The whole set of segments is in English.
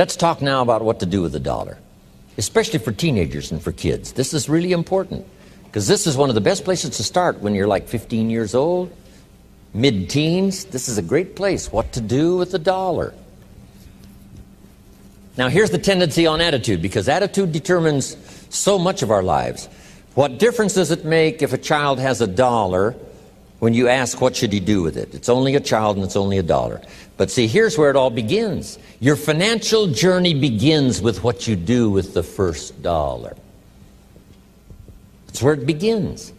Let's talk now about what to do with the dollar, especially for teenagers and for kids. This is really important because this is one of the best places to start when you're like 15 years old, mid-teens. This is a great place, what to do with the dollar. Now here's the tendency on attitude, because attitude determines so much of our lives. What difference does it make if a child has $1 when you ask what should he do with it? It's only a child and it's only $1. But see, here's where it all begins. Your financial journey begins with what you do with the first $1. That's where it begins.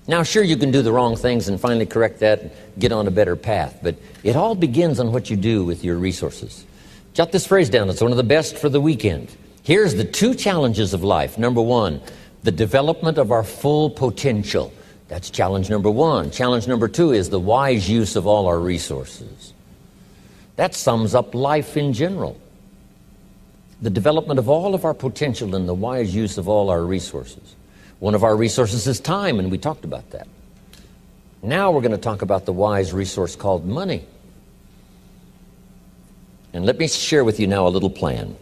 Now sure, you can do the wrong things and finally correct that and get on a better path, but it all begins on what you do with your resources. Jot this phrase down. It's one of the best for the weekend. Here's the 2 challenges of life. Number 1, the development of our full potential. That's challenge number 1. Challenge number 2 is the wise use of all our resources. That sums up life in general. The development of all of our potential and the wise use of all our resources. One of our resources is time, and we talked about that. Now we're going to talk about the wise resource called money. And let me share with you now a little plan.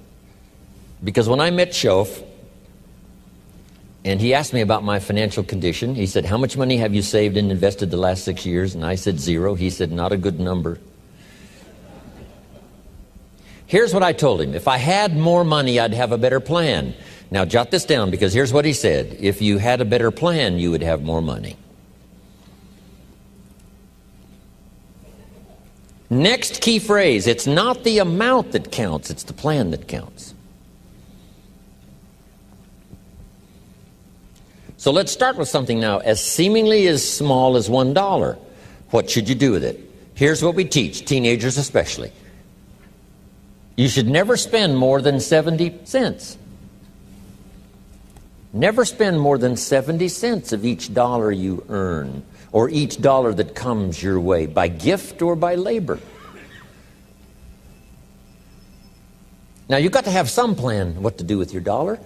Because when I met Shof, and he asked me about my financial condition, he said, how much money have you saved and invested the last 6 years? And I said 0. He said, not a good number. Here's what I told him. If I had more money, I'd have a better plan. Now jot this down, because here's what he said. If you had a better plan, you would have more money. Next key phrase, it's not the amount that counts, it's the plan that counts. So let's start with something now as seemingly as small as $1. What should you do with it? Here's what we teach, teenagers especially. You should never spend more than 70 cents. Never spend more than 70 cents of each dollar you earn, or each dollar that comes your way, by gift or by labor. Now you've got to have some plan what to do with your dollar.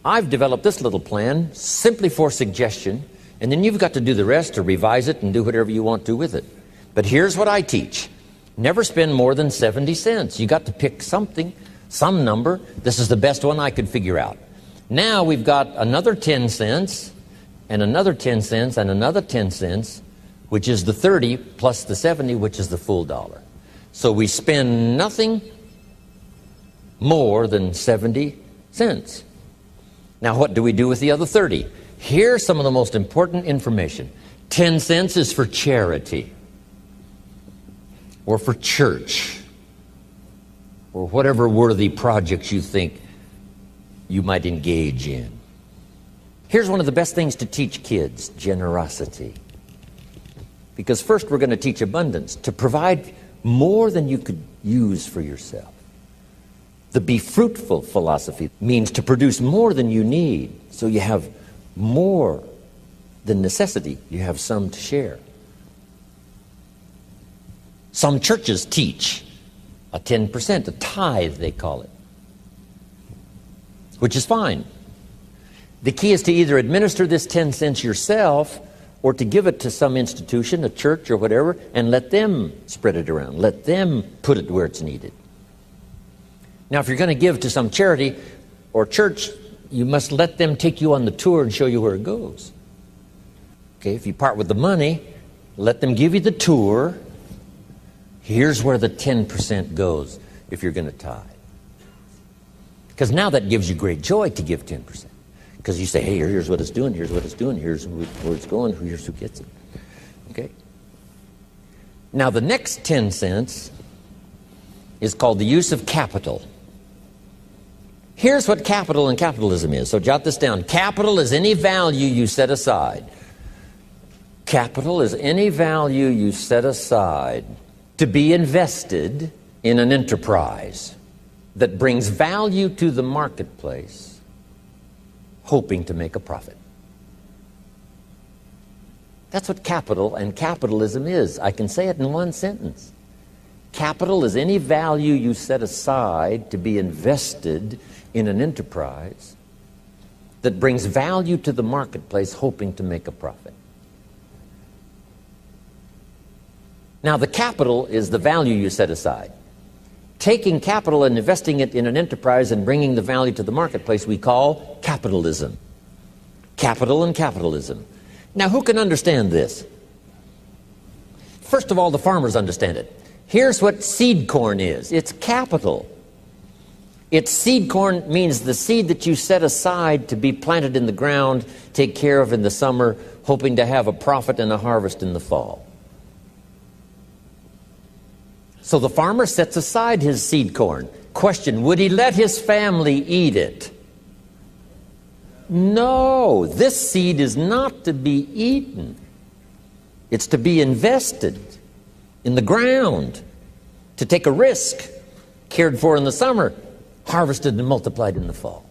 I've developed this little plan simply for suggestion, and then you've got to do the rest to revise it and do whatever you want to with it. But here's what I teach. Never spend more than 70 cents. You got to pick something, some number. This is the best one I could figure out. Now we've got another 10 cents, and another 10 cents, and another 10 cents, which is the 30 plus the 70, which is the full dollar. So we spend nothing more than 70 cents. Now what do we do with the other 30? Here's some of the most important information. 10 cents is for charity, or for church, or whatever worthy projects you think you might engage in. Here's one of the best things to teach kids, generosity. Because first we're going to teach abundance, to provide more than you could use for yourself. The be fruitful philosophy means to produce more than you need, so you have more than necessity. You have some to share. Some churches teach a 10%, a tithe they call it, which is fine. The key is to either administer this 10 cents yourself or to give it to some institution, a church or whatever, and let them spread it around. Let them put it where it's needed. Now, if you're going to give to some charity or church, you must let them take you on the tour and show you where it goes. Okay, if you part with the money, let them give you the tour. Here's where the 10% goes if you're going to tithe. Because now that gives you great joy to give 10%. Because you say, hey, here's what it's doing, here's what it's doing, here's where it's going, here's who gets it. Okay? Now the next 10 cents is called the use of capital. Here's what capital and capitalism is. So jot this down. Capital is any value you set aside. Capital is any value you set aside to be invested in an enterprise that brings value to the marketplace, hoping to make a profit. That's what capital and capitalism is. I can say it in one sentence. Capital is any value you set aside to be invested in an enterprise that brings value to the marketplace, hoping to make a profit. Now, the capital is the value you set aside. taking capital and investing it in an enterprise and bringing the value to the marketplace we call capitalism. Capital and capitalism. Now, who can understand this? First of all, the farmers understand it. Here's what seed corn is. It's capital. It's seed corn means the seed that you set aside to be planted in the ground, take care of in the summer, hoping to have a profit and a harvest in the fall. So the farmer sets aside his seed corn. Question, would he let his family eat it? No, this seed is not to be eaten. It's to be invested in the ground, to take a risk, cared for in the summer, harvested and multiplied in the fall.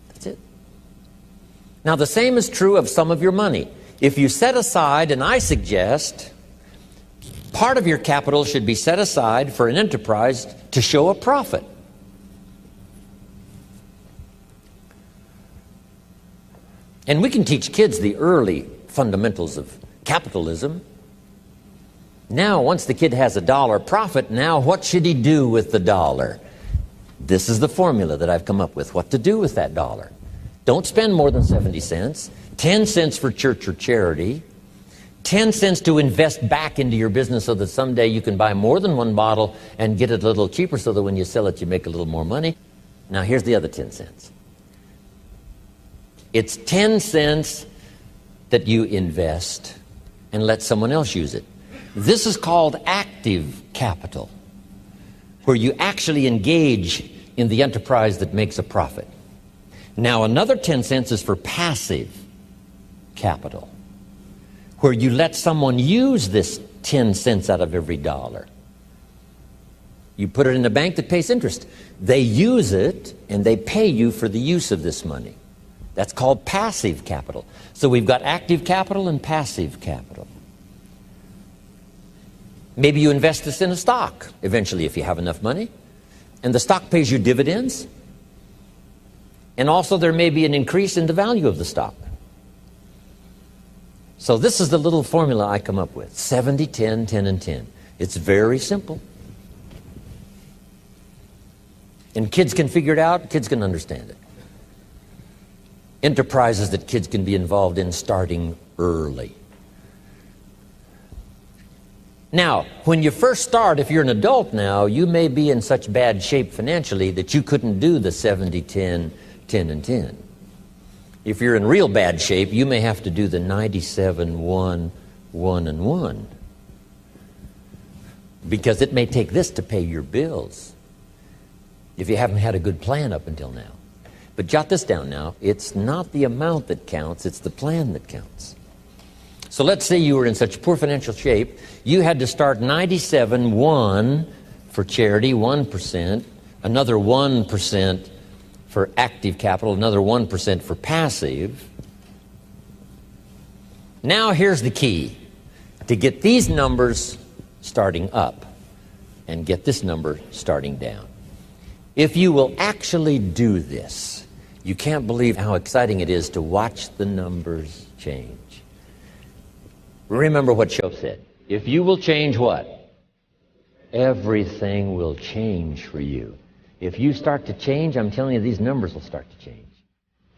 That's it. Now, the same is true of some of your money. If you set aside, and I suggest, part of your capital should be set aside for an enterprise to show a profit. And we can teach kids the early fundamentals of capitalism. Now, once the kid has $1 profit, now what should he do with the dollar? This is the formula that I've come up with, what to do with that dollar. Don't spend more than 70 cents, 10 cents for church or charity, 10 cents to invest back into your business so that someday you can buy more than one bottle and get it a little cheaper so that when you sell it, you make a little more money. Now, here's the other 10 cents. It's 10 cents that you invest and let someone else use it. This is called active capital, where you actually engage in the enterprise that makes a profit. Now, another 10 cents is for passive capital, where you let someone use this 10 cents out of every dollar. You put it in a bank that pays interest. They use it, and they pay you for the use of this money. That's called passive capital. So we've got active capital and passive capital. Maybe you invest this in a stock, eventually, if you have enough money, and the stock pays you dividends, and also there may be an increase in the value of the stock. So this is the little formula I come up with, 70, 10, 10, and 10. It's very simple. And kids can figure it out, kids can understand it. Enterprises that kids can be involved in starting early. Now, when you first start, if you're an adult now, you may be in such bad shape financially that you couldn't do the 70, 10, 10, and 10. If you're in real bad shape, you may have to do the 97, 1, 1, and 1. Because it may take this to pay your bills if you haven't had a good plan up until now. But jot this down now. It's not the amount that counts, it's the plan that counts. So let's say you were in such poor financial shape, you had to start 97, 1 for charity, 1%, another 1% for active capital, another 1% for passive. Now here's the key. To get these numbers starting up and get this number starting down. If you will actually do this, you can't believe how exciting it is to watch the numbers change. Remember what Shoaff said. If you will change what? Everything will change for you. If you start to change, I'm telling you, these numbers will start to change.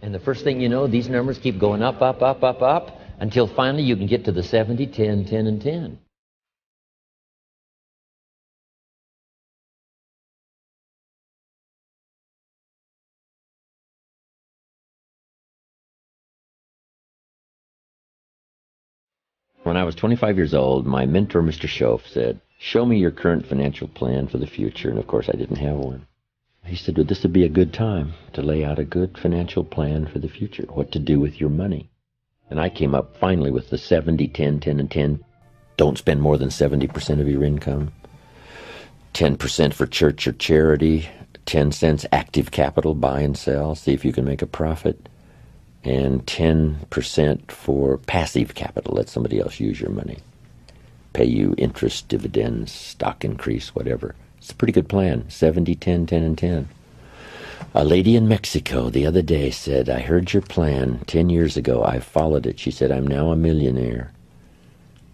And the first thing you know, these numbers keep going up, up, up, up, up, until finally you can get to the 70, 10, 10, and 10. When I was 25 years old, my mentor, Mr. Shoaff, said, "Show me your current financial plan for the future." And of course, I didn't have one. He said, well, this would be a good time to lay out a good financial plan for the future, what to do with your money. And I came up finally with the 70, 10, 10, and 10. Don't spend more than 70% of your income. 10% for church or charity. 10 cents active capital, buy and sell, see if you can make a profit. And 10% for passive capital, let somebody else use your money. Pay you interest, dividends, stock increase, whatever. It's a pretty good plan, 70, 10, 10, and 10. A lady in Mexico the other day said, "I heard your plan 10 years ago. I followed it." She said, "I'm now a millionaire."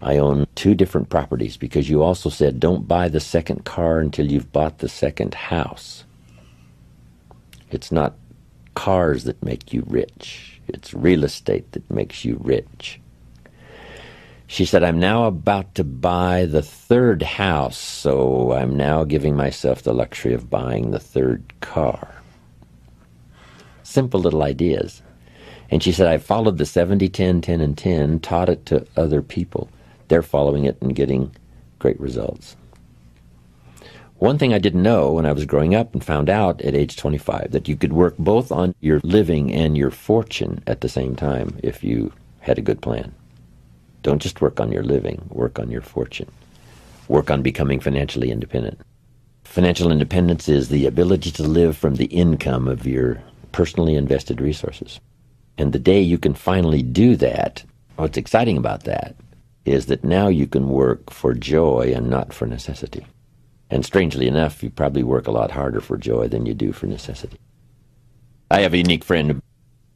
I own 2 different properties because you also said don't buy the second car until you've bought the second house. It's not cars that make you rich. It's real estate that makes you rich. She said, I'm now about to buy the 3rd house, so I'm now giving myself the luxury of buying the 3rd car. Simple little ideas. And she said, I followed the 70, 10, 10, and 10, taught it to other people. They're following it and getting great results. One thing I didn't know when I was growing up and found out at age 25, that you could work both on your living and your fortune at the same time if you had a good plan. Don't just work on your living, work on your fortune. Work on becoming financially independent. Financial independence is the ability to live from the income of your personally invested resources. And the day you can finally do that, what's exciting about that is that now you can work for joy and not for necessity. And strangely enough, you probably work a lot harder for joy than you do for necessity. I have a unique friend.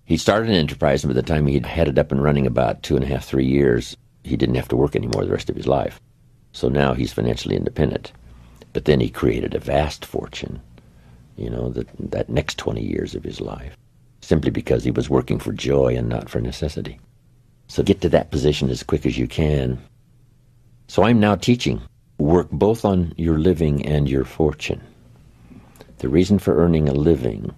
He started an enterprise, and by the time he had it up and running about 2.5, 3 years, he didn't have to work anymore the rest of his life. So now he's financially independent. But then he created a vast fortune, that next 20 years of his life, simply because he was working for joy and not for necessity. So get to that position as quick as you can. So I'm now teaching. Work both on your living and your fortune. The reason for earning a living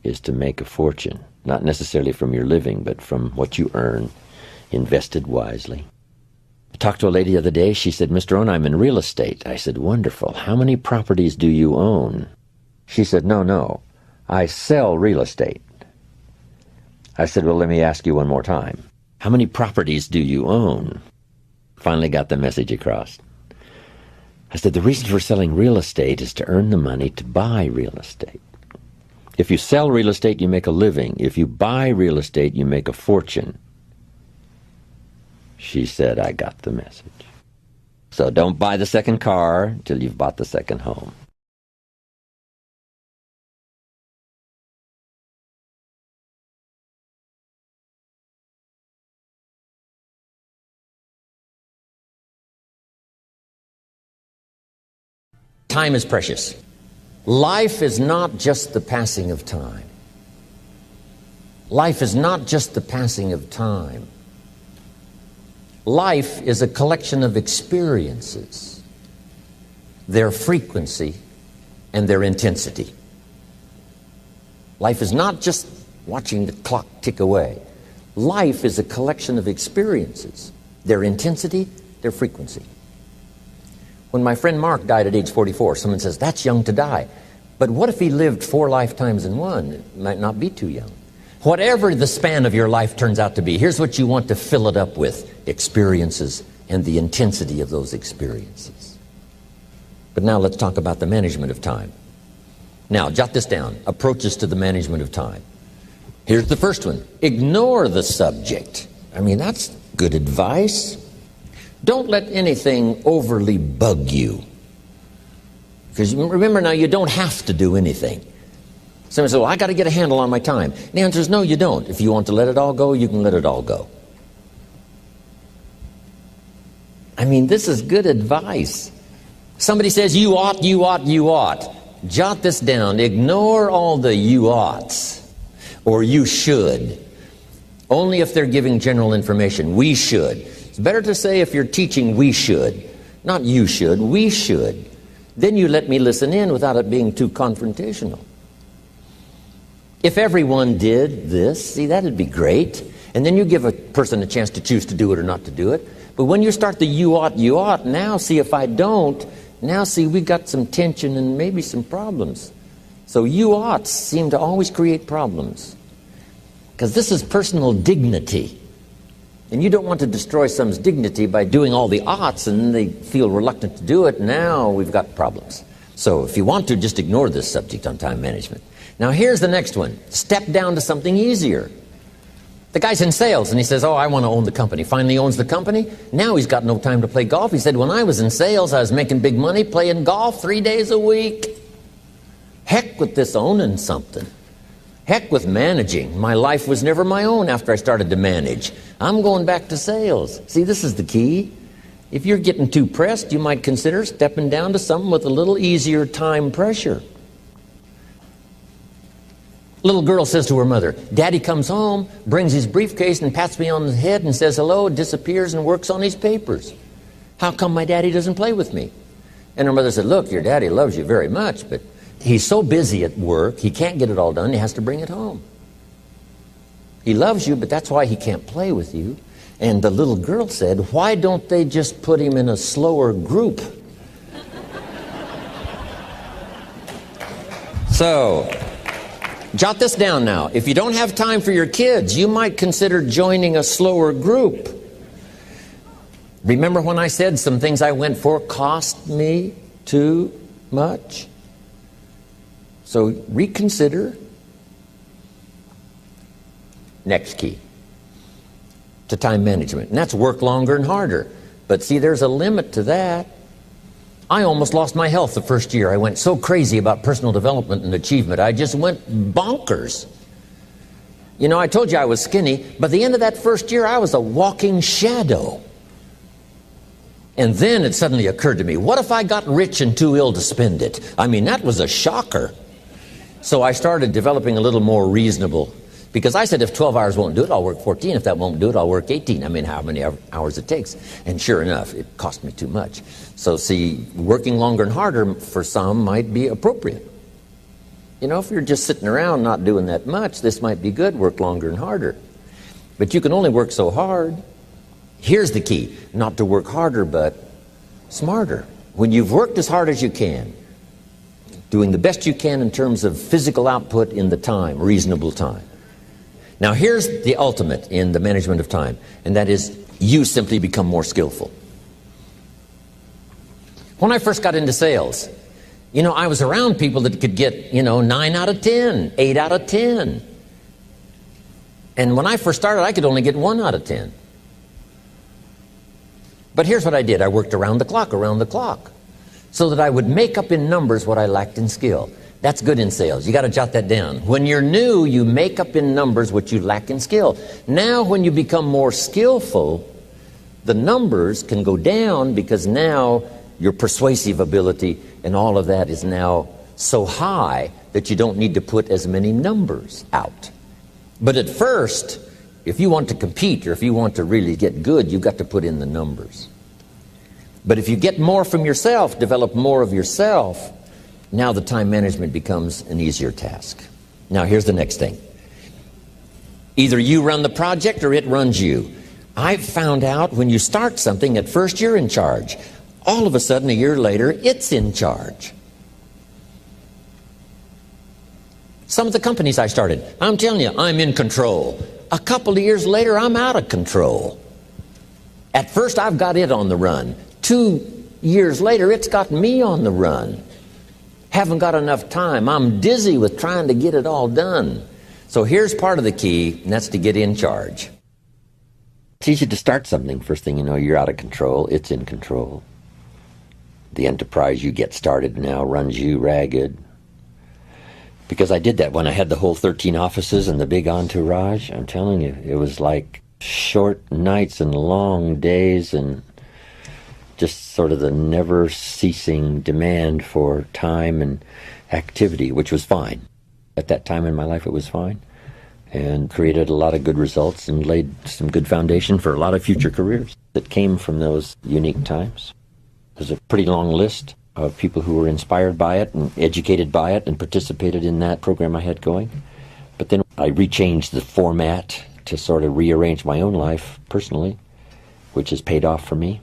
is to make a fortune, not necessarily from your living, but from what you earn, invested wisely. I talked to a lady the other day. She said, Mr. Rohn, I'm in real estate. I said, wonderful. How many properties do you own? She said, no, I sell real estate. I said, well, let me ask you one more time. How many properties do you own? Finally got the message across. I said, the reason for selling real estate is to earn the money to buy real estate. If you sell real estate, you make a living. If you buy real estate, you make a fortune. She said, I got the message. So don't buy the second car till you've bought the second home. Time is precious. Life is not just the passing of time. Life is not just the passing of time. Life is a collection of experiences, their frequency and their intensity. Life is not just watching the clock tick away. Life is a collection of experiences, their intensity, their frequency. When my friend Mark died at age 44, someone says, that's young to die. But what if he lived 4 lifetimes in one? It might not be too young. Whatever the span of your life turns out to be, here's what you want to fill it up with: experiences and the intensity of those experiences. But now let's talk about the management of time. Now, jot this down: approaches to the management of time. Here's the first one: ignore the subject. I mean, that's good advice. Don't let anything overly bug you. Because remember now, you don't have to do anything. Someone says, well, I got to get a handle on my time. The answer is no, you don't. If you want to let it all go, you can let it all go. I mean, this is good advice. Somebody says, you ought, you ought, you ought. Jot this down. Ignore all the you oughts or you should. Only if they're giving general information. We should. It's better to say, if you're teaching, we should. Not you should, we should. Then you let me listen in without it being too confrontational. If everyone did this, see, that'd be great. And then you give a person a chance to choose to do it or not to do it. But when you start the you ought, now see, if I don't, now see, we got some tension and maybe some problems. So you oughts seem to always create problems. Because this is personal dignity. And you don't want to destroy someone's dignity by doing all the oughts and they feel reluctant to do it. Now we've got problems. So if you want to, just ignore this subject on time management. Now here's the next one. Step down to something easier. The guy's in sales and he says, oh, I want to own the company. Finally owns the company. Now he's got no time to play golf. He said, when I was in sales, I was making big money playing golf 3 days a week. Heck with this owning something. Heck with managing. My life was never my own after I started to manage. I'm going back to sales. See, this is the key. If you're getting too pressed, you might consider stepping down to something with a little easier time pressure. Little girl says to her mother, Daddy comes home, brings his briefcase and pats me on the head and says hello, disappears and works on his papers. How come my daddy doesn't play with me? And her mother said, look, your daddy loves you very much, but he's so busy at work, he can't get it all done, he has to bring it home. He loves you, but that's why he can't play with you. And the little girl said, why don't they just put him in a slower group? So, jot this down now. If you don't have time for your kids, you might consider joining a slower group. Remember when I said some things I went for cost me too much? So reconsider. Next key to time management. And that's work longer and harder. But see, there's a limit to that. I almost lost my health the first year. I went so crazy about personal development and achievement. I just went bonkers. You know, I told you I was skinny. By the end of that first year, I was a walking shadow. And then it suddenly occurred to me, what if I got rich and too ill to spend it? I mean, that was a shocker. So I started developing a little more reasonable. Because I said, if 12 hours won't do it, I'll work 14. If that won't do it, I'll work 18. I mean, how many hours it takes. And sure enough, it cost me too much. So see, working longer and harder for some might be appropriate. You know, if you're just sitting around not doing that much, this might be good, work longer and harder. But you can only work so hard. Here's the key, not to work harder, but smarter. When you've worked as hard as you can, doing the best you can in terms of physical output in the time, reasonable time. Now here's the ultimate in the management of time, and that is you simply become more skillful. When I first got into sales, you know, I was around people that could get, 9 out of 10, 8 out of 10. And when I first started, I could only get 1 out of 10. But here's what I did. I worked around the clock, so that I would make up in numbers what I lacked in skill. That's good in sales. You got to jot that down. When you're new, you make up in numbers what you lack in skill. Now, when you become more skillful, the numbers can go down because now your persuasive ability and all of that is now so high that you don't need to put as many numbers out. But at first, if you want to compete or if you want to really get good, you've got to put in the numbers. But if you get more from yourself, develop more of yourself, now the time management becomes an easier task. Now here's the next thing. Either you run the project or it runs you. I've found out when you start something, at first you're in charge. All of a sudden, a year later, it's in charge. Some of the companies I started, I'm telling you, I'm in control. A couple of years later, I'm out of control. At first, I've got it on the run. 2 years later, it's got me on the run. Haven't got enough time. I'm dizzy with trying to get it all done. So here's part of the key, and that's to get in charge. It's easy to start something. First thing you know, you're out of control. It's in control. The enterprise you get started now runs you ragged. Because I did that when I had the whole 13 offices and the big entourage. I'm telling you, it was like short nights and long days and just sort of the never-ceasing demand for time and activity, which was fine. At that time in my life, it was fine, and created a lot of good results and laid some good foundation for a lot of future careers that came from those unique times. There's a pretty long list of people who were inspired by it and educated by it and participated in that program I had going. But then I rechanged the format to sort of rearrange my own life personally, which has paid off for me.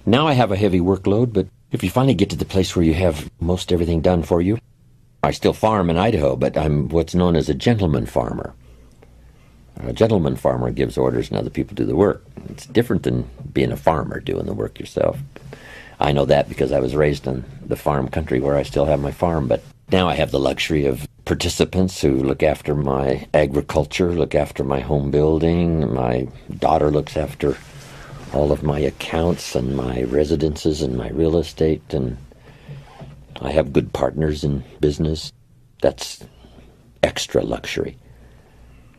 Now I have a heavy workload, but if you finally get to the place where you have most everything done for you, I still farm in Idaho, but I'm what's known as a gentleman farmer. A gentleman farmer gives orders and other people do the work. It's different than being a farmer doing the work yourself. I know that because I was raised in the farm country where I still have my farm, but now I have the luxury of participants who look after my agriculture, look after my home building. My daughter looks after all of my accounts and my residences and my real estate, and I have good partners in business. That's extra luxury,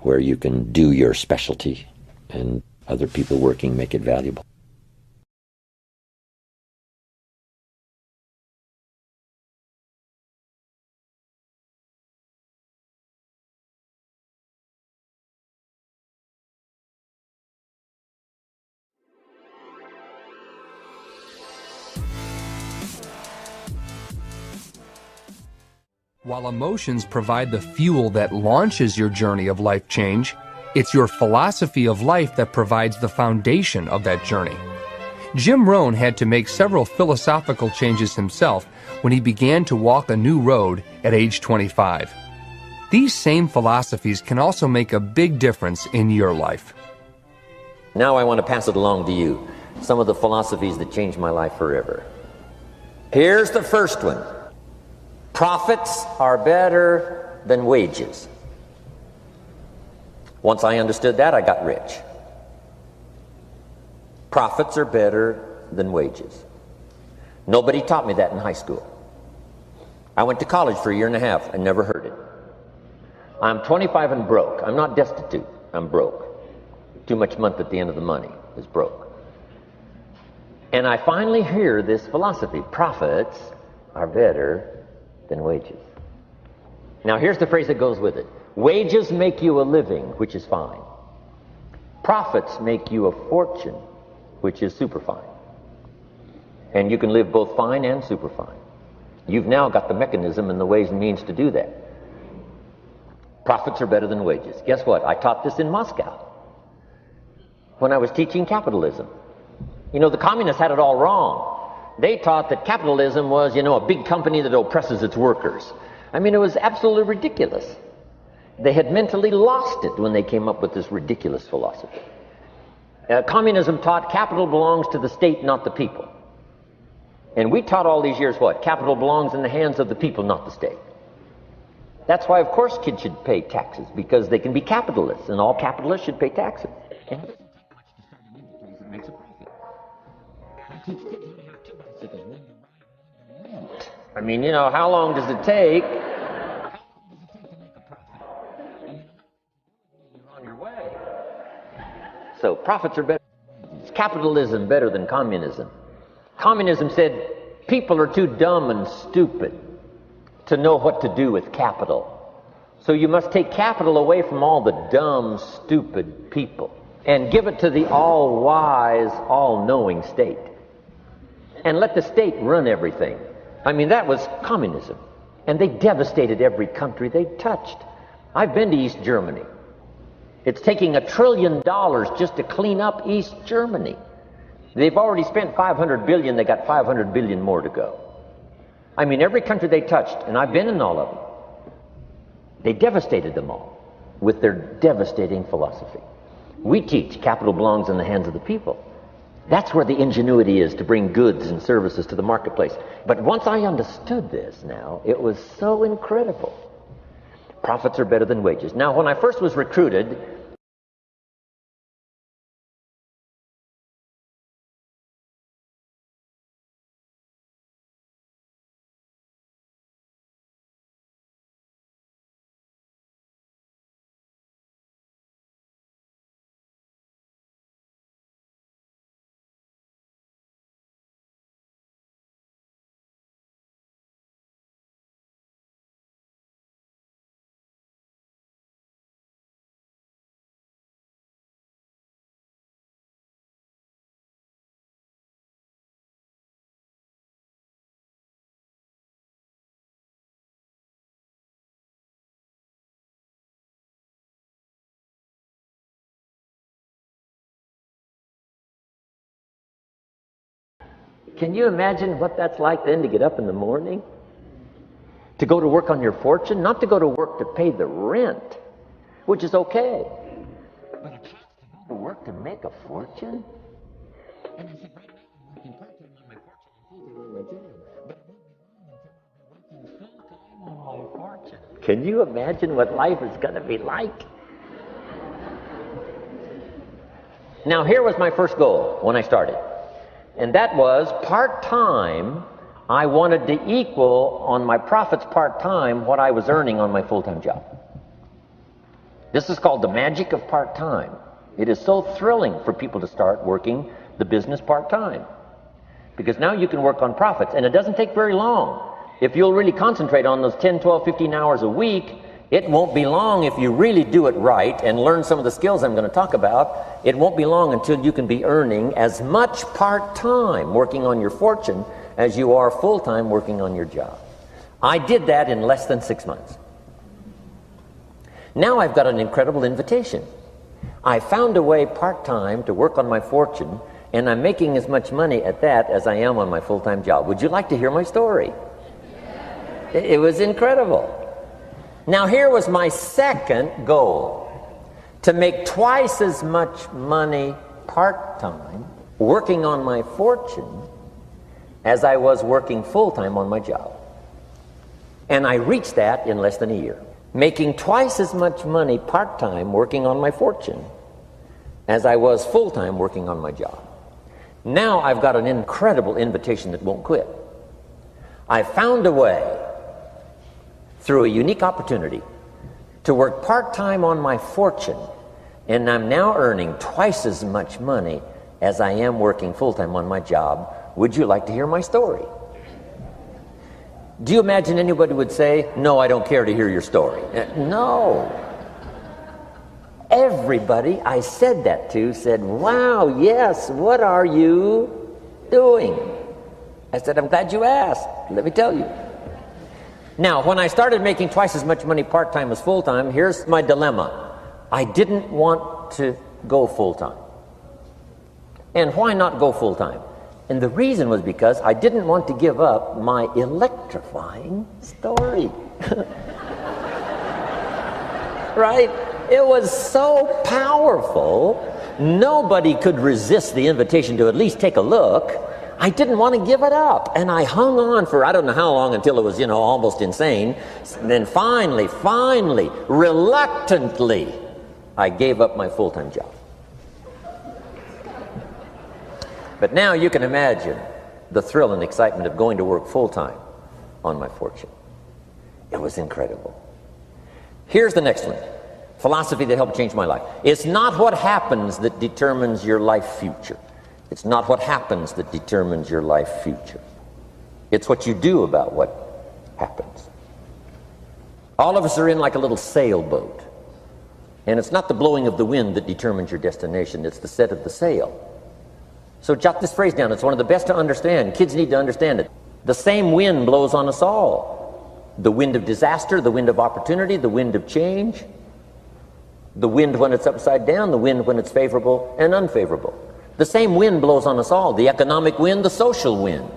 where you can do your specialty and other people working make it valuable. While emotions provide the fuel that launches your journey of life change, it's your philosophy of life that provides the foundation of that journey. Jim Rohn had to make several philosophical changes himself when he began to walk a new road at age 25. These same philosophies can also make a big difference in your life. Now I want to pass it along to you, some of the philosophies that changed my life forever. Here's the first one. Profits are better than wages. Once I understood that, I got rich. Profits are better than wages. Nobody taught me that in high school. I went to college for a year and a half and never heard it. I'm 25 and broke. I'm not destitute. I'm broke. Too much month at the end of the money is broke. And I finally hear this philosophy. Profits are better than wages. Now here's the phrase that goes with it. Wages make you a living, which is fine. Profits make you a fortune, which is super fine. And you can live both fine and super fine. You've now got the mechanism and the ways and means to do that. Profits are better than wages. Guess what? I taught this in Moscow when I was teaching capitalism. You know, the communists had it all wrong. They taught that capitalism was, a big company that oppresses its workers. I mean, it was absolutely ridiculous. They had mentally lost it when they came up with this ridiculous philosophy. Communism taught capital belongs to the state, not the people. And we taught all these years what? Capital belongs in the hands of the people, not the state. That's why, of course, kids should pay taxes, because they can be capitalists, and all capitalists should pay taxes. And it doesn't take much to start an enterprise that makes a profit. I teach kids how to have two bicycles, one to ride and one to rent. I mean, how long does it take? How long does it take to make a profit? I mean, you're on your way. So profits are better. Is capitalism better than communism? Communism said people are too dumb and stupid to know what to do with capital. So you must take capital away from all the dumb, stupid people and give it to the all-wise, all-knowing state. And let the state run everything. I mean, that was communism. And they devastated every country they touched. I've been to East Germany. It's taking $1 trillion just to clean up East Germany. They've already spent $500 billion. They got $500 billion more to go. I mean, every country they touched, and I've been in all of them, they devastated them all with their devastating philosophy. We teach capital belongs in the hands of the people. That's where the ingenuity is to bring goods and services to the marketplace. But once I understood this now, it was so incredible. Profits are better than wages. Now, when I first was recruited, can you imagine what that's like then to get up in the morning? To go to work on your fortune? Not to go to work to pay the rent, which is okay. But a chance to go to work to make a fortune? And I said, right now I'm working part-time on my fortune and full-time on my job. But it won't be long until I'll be working full-time on my fortune. Can you imagine what life is going to be like? Now, here was my first goal when I started. And that was part-time. I wanted to equal on my profits part-time what I was earning on my full-time job. This is called the magic of part-time. It is so thrilling for people to start working the business part-time, because now you can work on profits, and it doesn't take very long. If you'll really concentrate on those 10, 12, 15 hours a week, it won't be long if you really do it right and learn some of the skills I'm going to talk about. It won't be long until you can be earning as much part-time working on your fortune as you are full-time working on your job. I did that in less than 6 months. Now I've got an incredible invitation. I found a way part-time to work on my fortune, and I'm making as much money at that as I am on my full-time job. Would you like to hear my story? It was incredible. Now here was my second goal, to make twice as much money part-time working on my fortune as I was working full-time on my job. And I reached that in less than a year. Making twice as much money part-time working on my fortune as I was full-time working on my job. Now I've got an incredible invitation that won't quit. I found a way, through a unique opportunity, to work part-time on my fortune, and I'm now earning twice as much money as I am working full-time on my job. Would you like to hear my story? Do you imagine anybody would say, no, I don't care to hear your story? No. Everybody I said that to said, wow, yes, what are you doing? I said, I'm glad you asked. Let me tell you. Now, when I started making twice as much money part-time as full-time, here's my dilemma. I didn't want to go full-time. And why not go full-time? And the reason was because I didn't want to give up my electrifying story. Right? It was so powerful, nobody could resist the invitation to at least take a look. I didn't want to give it up. And I hung on for I don't know how long until it was, almost insane. And then finally, reluctantly, I gave up my full-time job. But now you can imagine the thrill and excitement of going to work full-time on my fortune. It was incredible. Here's the next one. Philosophy that helped change my life. It's not what happens that determines your life future. It's not what happens that determines your life future. It's what you do about what happens. All of us are in like a little sailboat. And it's not the blowing of the wind that determines your destination. It's the set of the sail. So jot this phrase down. It's one of the best to understand. Kids need to understand it. The same wind blows on us all. The wind of disaster, the wind of opportunity, the wind of change. The wind when it's upside down, the wind when it's favorable and unfavorable. The same wind blows on us all. The economic wind, the social wind,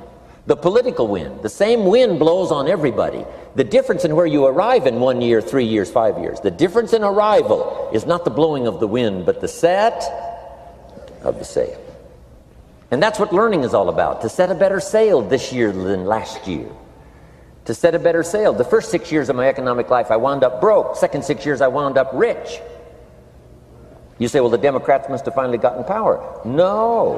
the political wind. The same wind blows on everybody. The difference in where you arrive in 1 year, 3 years, 5 years, the difference in arrival is not the blowing of the wind, but the set of the sail. And that's what learning is all about, to set a better sail this year than last year. To set a better sail. The first 6 years of my economic life, I wound up broke. Second 6 years, I wound up rich. You say, well, the Democrats must have finally gotten power. No.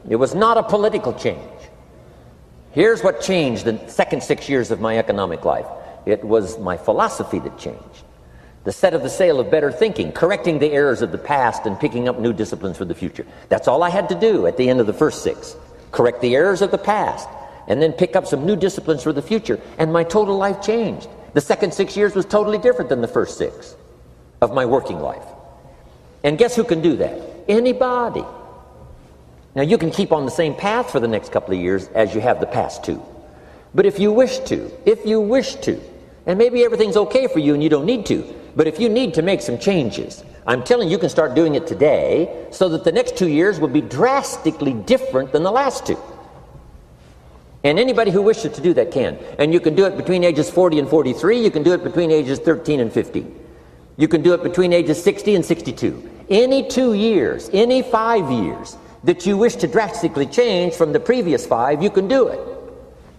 It was not a political change. Here's what changed the second 6 years of my economic life. It was my philosophy that changed. The set of the sail of better thinking, correcting the errors of the past and picking up new disciplines for the future. That's all I had to do at the end of the first 6. Correct the errors of the past and then pick up some new disciplines for the future. And my total life changed. The second 6 years was totally different than the first 6 of my working life. And guess who can do that? Anybody. Now you can keep on the same path for the next couple of years as you have the past 2. But if you wish to, and maybe everything's okay for you and you don't need to, but if you need to make some changes, I'm telling you can start doing it today so that the next 2 years will be drastically different than the last 2. And anybody who wishes to do that can. And you can do it between ages 40 and 43. You can do it between ages 13 and 15. You can do it between ages 60 and 62. Any 2 years, any 5 years that you wish to drastically change from the previous 5, you can do it.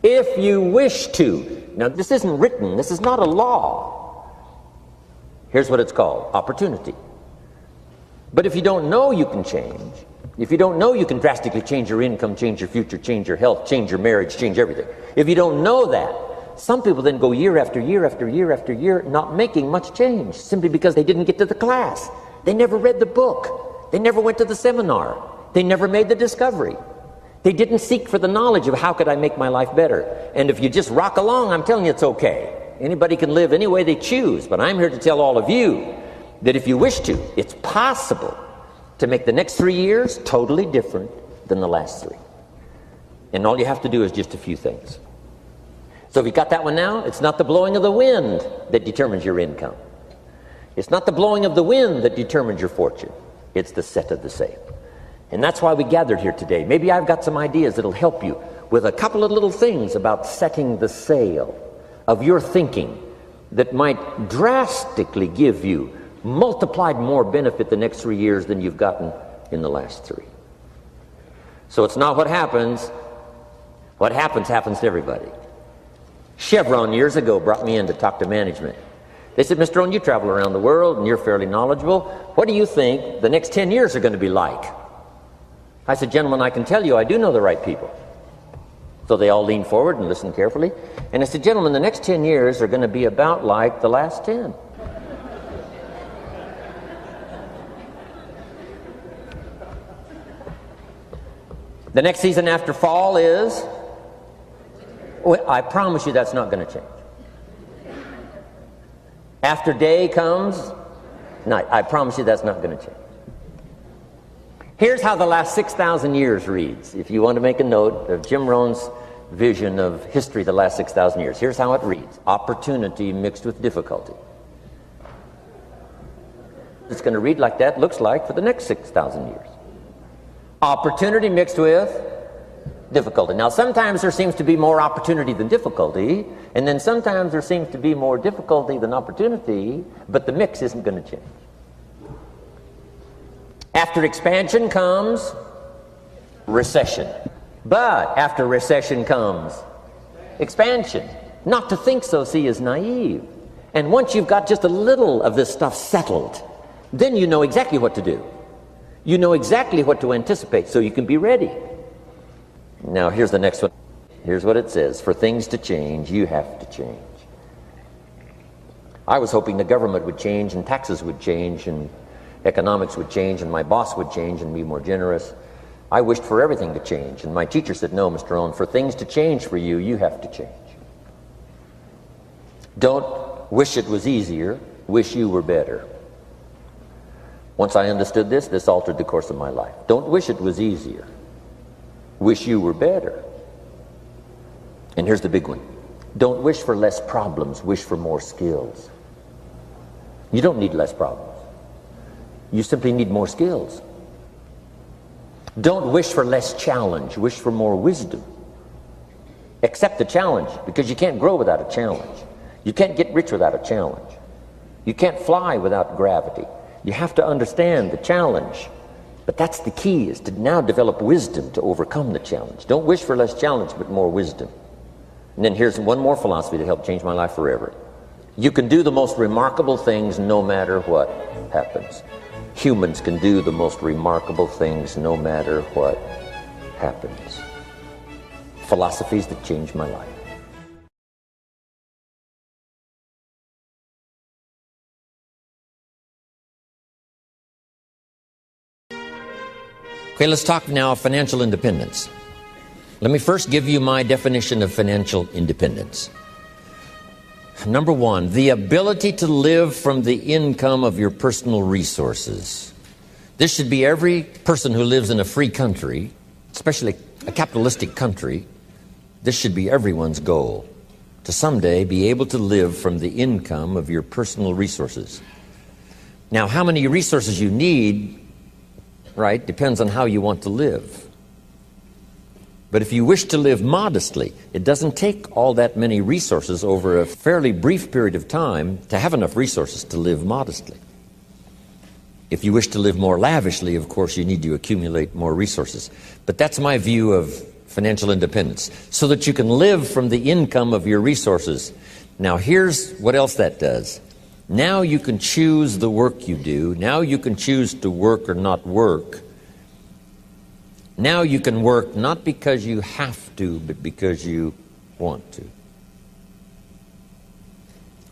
If you wish to. Now, this isn't written. This is not a law. Here's what it's called, opportunity. But if you don't know you can change, if you don't know you can drastically change your income, change your future, change your health, change your marriage, change everything. If you don't know that, some people then go year after year after year after year not making much change simply because they didn't get to the class. They never read the book. They never went to the seminar. They never made the discovery. They didn't seek for the knowledge of how could I make my life better. And if you just rock along, I'm telling you it's okay. Anybody can live any way they choose, but I'm here to tell all of you that if you wish to, it's possible to make the next 3 years totally different than the last 3. And all you have to do is just a few things. So if you got that one now, it's not the blowing of the wind that determines your income. It's not the blowing of the wind that determines your fortune. It's the set of the sail. And that's why we gathered here today. Maybe I've got some ideas that'll help you with a couple of little things about setting the sail of your thinking that might drastically give you multiplied more benefit the next 3 years than you've gotten in the last 3. So it's not what happens. What happens to everybody. Chevron years ago brought me in to talk to management. They said, Mr. Rohn, you travel around the world and you're fairly knowledgeable. What do you think the next 10 years are going to be like? I said, gentlemen, I can tell you I do know the right people. So they all leaned forward and listened carefully. And I said, gentlemen, the next 10 years are going to be about like the last 10. The next season after fall is... I promise you that's not going to change. After day comes night. I promise you that's not going to change. Here's how the last 6,000 years reads. If you want to make a note of Jim Rohn's vision of history the last 6,000 years, here's how it reads. Opportunity mixed with difficulty. It's going to read like that, looks like, for the next 6,000 years. Opportunity mixed with difficulty. Now, sometimes there seems to be more opportunity than difficulty, and then sometimes there seems to be more difficulty than opportunity, but the mix isn't going to change. After expansion comes recession. But after recession comes expansion. Not to think so, see, is naive. And once you've got just a little of this stuff settled, then you know exactly what to do. You know exactly what to anticipate, so you can be ready. Now, here's the next one. Here's what it says. For things to change, you have to change. I was hoping the government would change and taxes would change and economics would change and my boss would change and be more generous. I wished for everything to change. And my teacher said, no, Mr. Rohn, for things to change for you, you have to change. Don't wish it was easier. Wish you were better. Once I understood this altered the course of my life. Don't wish it was easier. Wish you were better. And here's the big one. Don't wish for less problems. Wish for more skills. You don't need less problems. You simply need more skills. Don't wish for less challenge. Wish for more wisdom. Accept the challenge, because you can't grow without a challenge. You can't get rich without a challenge. You can't fly without gravity. You have to understand the challenge. But that's the key, is to now develop wisdom to overcome the challenge. Don't wish for less challenge, but more wisdom. And then here's one more philosophy to help change my life forever. You can do the most remarkable things no matter what happens. Humans can do the most remarkable things no matter what happens. Philosophies that changed my life. Okay, let's talk now of financial independence. Let me first give you my definition of financial independence. Number one, the ability to live from the income of your personal resources. This should be every person who lives in a free country, especially a capitalistic country. This should be everyone's goal, to someday be able to live from the income of your personal resources. Now, how many resources you need, right, depends on how you want to live. But if you wish to live modestly, it doesn't take all that many resources over a fairly brief period of time to have enough resources to live modestly. If you wish to live more lavishly, of course, you need to accumulate more resources. But that's my view of financial independence, so that you can live from the income of your resources. Now, here's what else that does. Now you can choose the work you do. Now you can choose to work or not work. Now you can work not because you have to, but because you want to.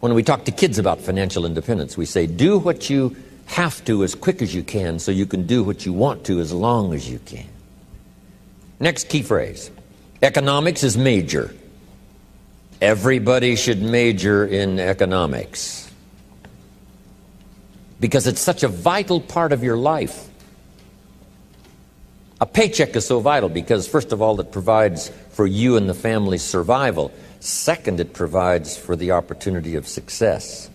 When we talk to kids about financial independence, we say, do what you have to as quick as you can so you can do what you want to as long as you can. Next key phrase. Economics is major. Everybody should major in economics, because it's such a vital part of your life. A paycheck is so vital because, first of all, it provides for you and the family's survival. Second, it provides for the opportunity of success.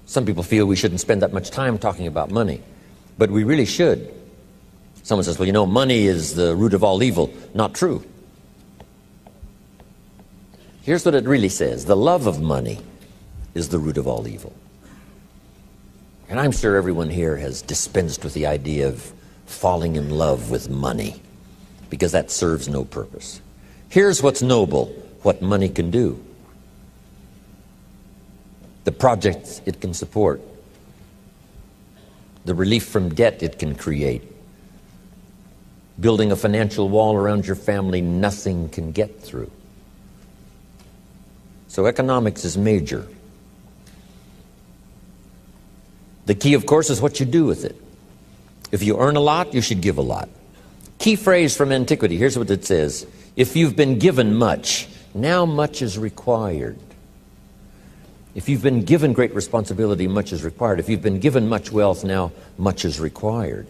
Some people feel we shouldn't spend that much time talking about money, but we really should. Someone says, well, you know, money is the root of all evil. Not true. Here's what it really says. The love of money is the root of all evil. And I'm sure everyone here has dispensed with the idea of falling in love with money, because that serves no purpose. Here's what's noble, what money can do. The projects it can support. The relief from debt it can create. Building a financial wall around your family nothing can get through. So economics is major. The key, of course, is what you do with it. If you earn a lot, you should give a lot. Key phrase from antiquity, here's what it says. If you've been given much, now much is required. If you've been given great responsibility, much is required. If you've been given much wealth, now much is required.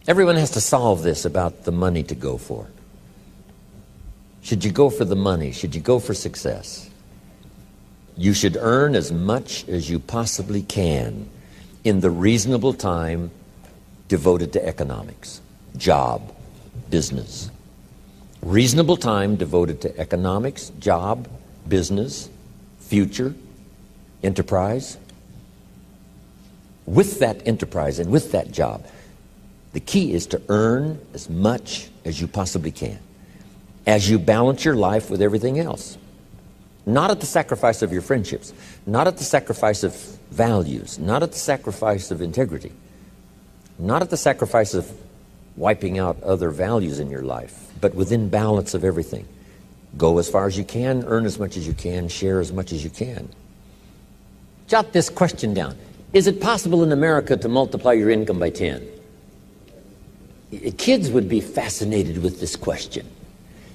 Everyone has to solve this about the money to go for. Should you go for the money? Should you go for success? You should earn as much as you possibly can in the reasonable time devoted to economics, job, business. Reasonable time devoted to economics, job, business, future, enterprise. With that enterprise and with that job, the key is to earn as much as you possibly can as you balance your life with everything else. Not at the sacrifice of your friendships, not at the sacrifice of values, not at the sacrifice of integrity, not at the sacrifice of wiping out other values in your life, but within balance of everything. Go as far as you can, earn as much as you can, share as much as you can. Jot this question down. Is it possible in America to multiply your income by 10? Kids would be fascinated with this question.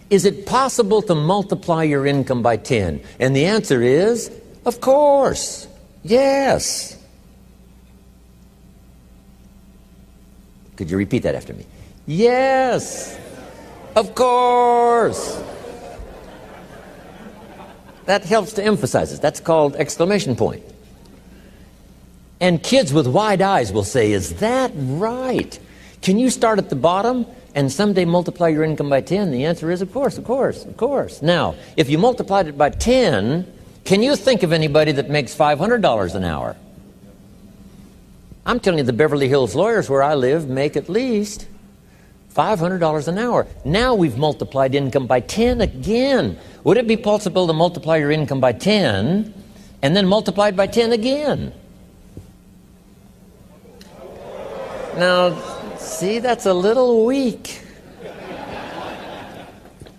Is it possible to multiply your income by 10? And the answer is, of course, yes. Could you repeat that after me? Yes, of course. That helps to emphasize it. That's called exclamation point. And kids with wide eyes will say, is that right? Can you start at the bottom and someday multiply your income by 10? The answer is, of course, of course, of course. Now, if you multiplied it by 10, can you think of anybody that makes $500 an hour? I'm telling you, the Beverly Hills lawyers where I live make at least $500 an hour. Now we've multiplied income by 10 again. Would it be possible to multiply your income by 10 and then multiply it by 10 again? Now, see, that's a little weak.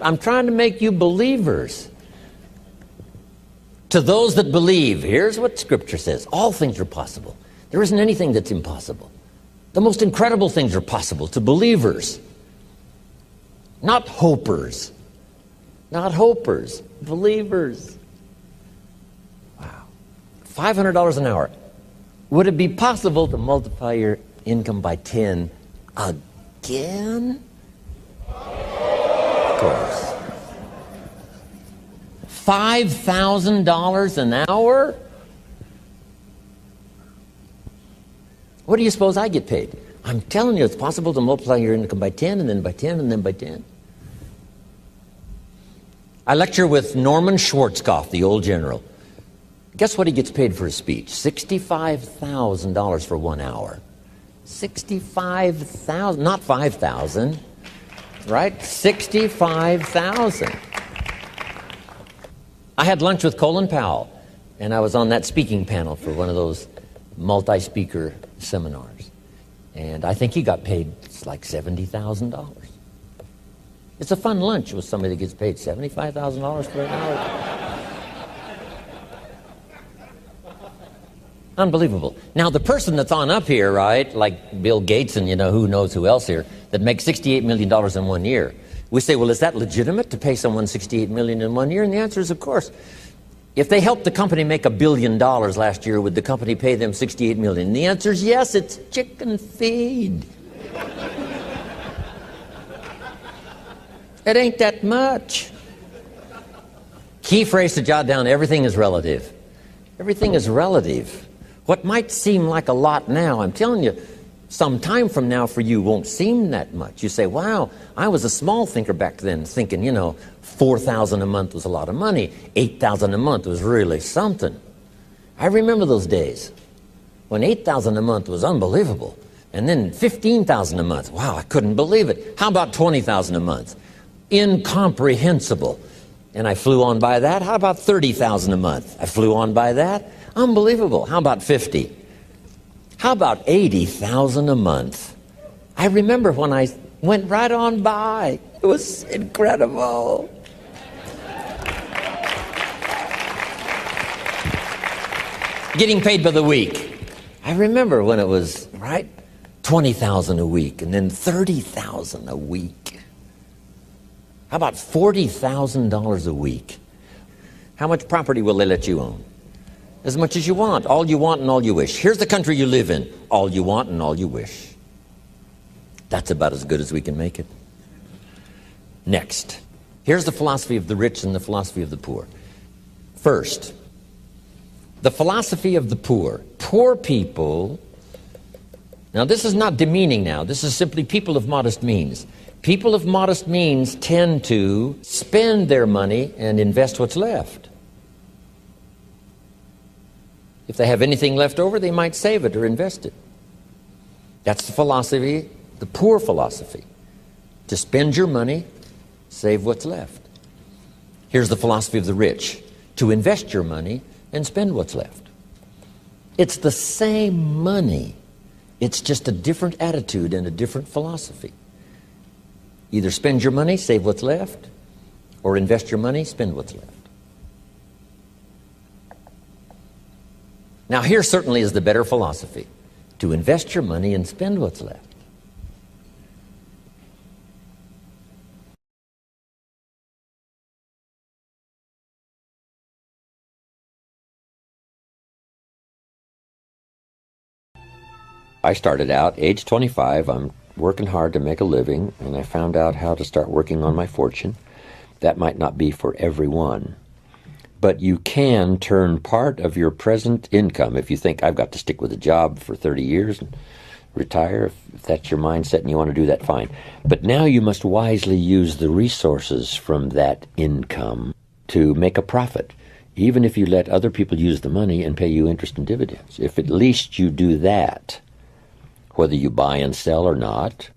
I'm trying to make you believers. To those that believe, here's what Scripture says. All things are possible. There isn't anything that's impossible. The most incredible things are possible to believers. Not hopers. Not hopers. Believers. Wow. $500 an hour. Would it be possible to multiply your income by 10 again? Of course. $5,000 an hour? What do you suppose I get paid? I'm telling you, it's possible to multiply your income by 10 and then by 10 and then by 10. I lecture with Norman Schwarzkopf, the old general. Guess what he gets paid for his speech? $65,000 for 1 hour. 65,000, not 5,000, right? 65,000. I had lunch with Colin Powell, and I was on that speaking panel for one of those multi-speaker seminars. And I think he got paid like $70,000. It's a fun lunch with somebody that gets paid $75,000 for an hour. Unbelievable. Now, the person that's on up here, right, like Bill Gates and, who knows who else here, that makes $68 million in 1 year. We say, well, is that legitimate to pay someone $68 million in 1 year? And the answer is, of course. If they helped the company make $1 billion last year, would the company pay them $68 million? And the answer is yes, it's chicken feed. It ain't that much. Key phrase to jot down: everything is relative. Everything is relative. What might seem like a lot now, I'm telling you, some time from now for you won't seem that much. You say, wow, I was a small thinker back then, thinking, $4,000 a month was a lot of money. $8,000 a month was really something. I remember those days when $8,000 a month was unbelievable. And then $15,000 a month. Wow, I couldn't believe it. How about $20,000 a month? Incomprehensible. And I flew on by that. How about $30,000 a month? I flew on by that. Unbelievable. How about 50? How about $80,000 a month? I remember when I went right on by. It was incredible. Getting paid by the week. I remember when it was, right, $20,000 a week and then $30,000 a week. How about $40,000 a week? How much property will they let you own? As much as you want, all you want and all you wish. Here's the country you live in. All you want and all you wish. That's about as good as we can make it. Next, here's the philosophy of the rich and the philosophy of the poor. First, the philosophy of the poor. Poor people, now this is not demeaning now, this is simply people of modest means. People of modest means tend to spend their money and invest what's left. If they have anything left over, they might save it or invest it. That's the philosophy, the poor philosophy. To spend your money, save what's left. Here's the philosophy of the rich. To invest your money and spend what's left. It's the same money. It's just a different attitude and a different philosophy. Either spend your money, save what's left, or invest your money, spend what's left. Now here certainly is the better philosophy. To invest your money and spend what's left. I started out, age 25, I'm working hard to make a living, and I found out how to start working on my fortune. That might not be for everyone. But you can turn part of your present income, if you think I've got to stick with a job for 30 years and retire, if that's your mindset and you want to do that, fine. But now you must wisely use the resources from that income to make a profit, even if you let other people use the money and pay you interest and dividends. If at least you do that, whether you buy and sell or not.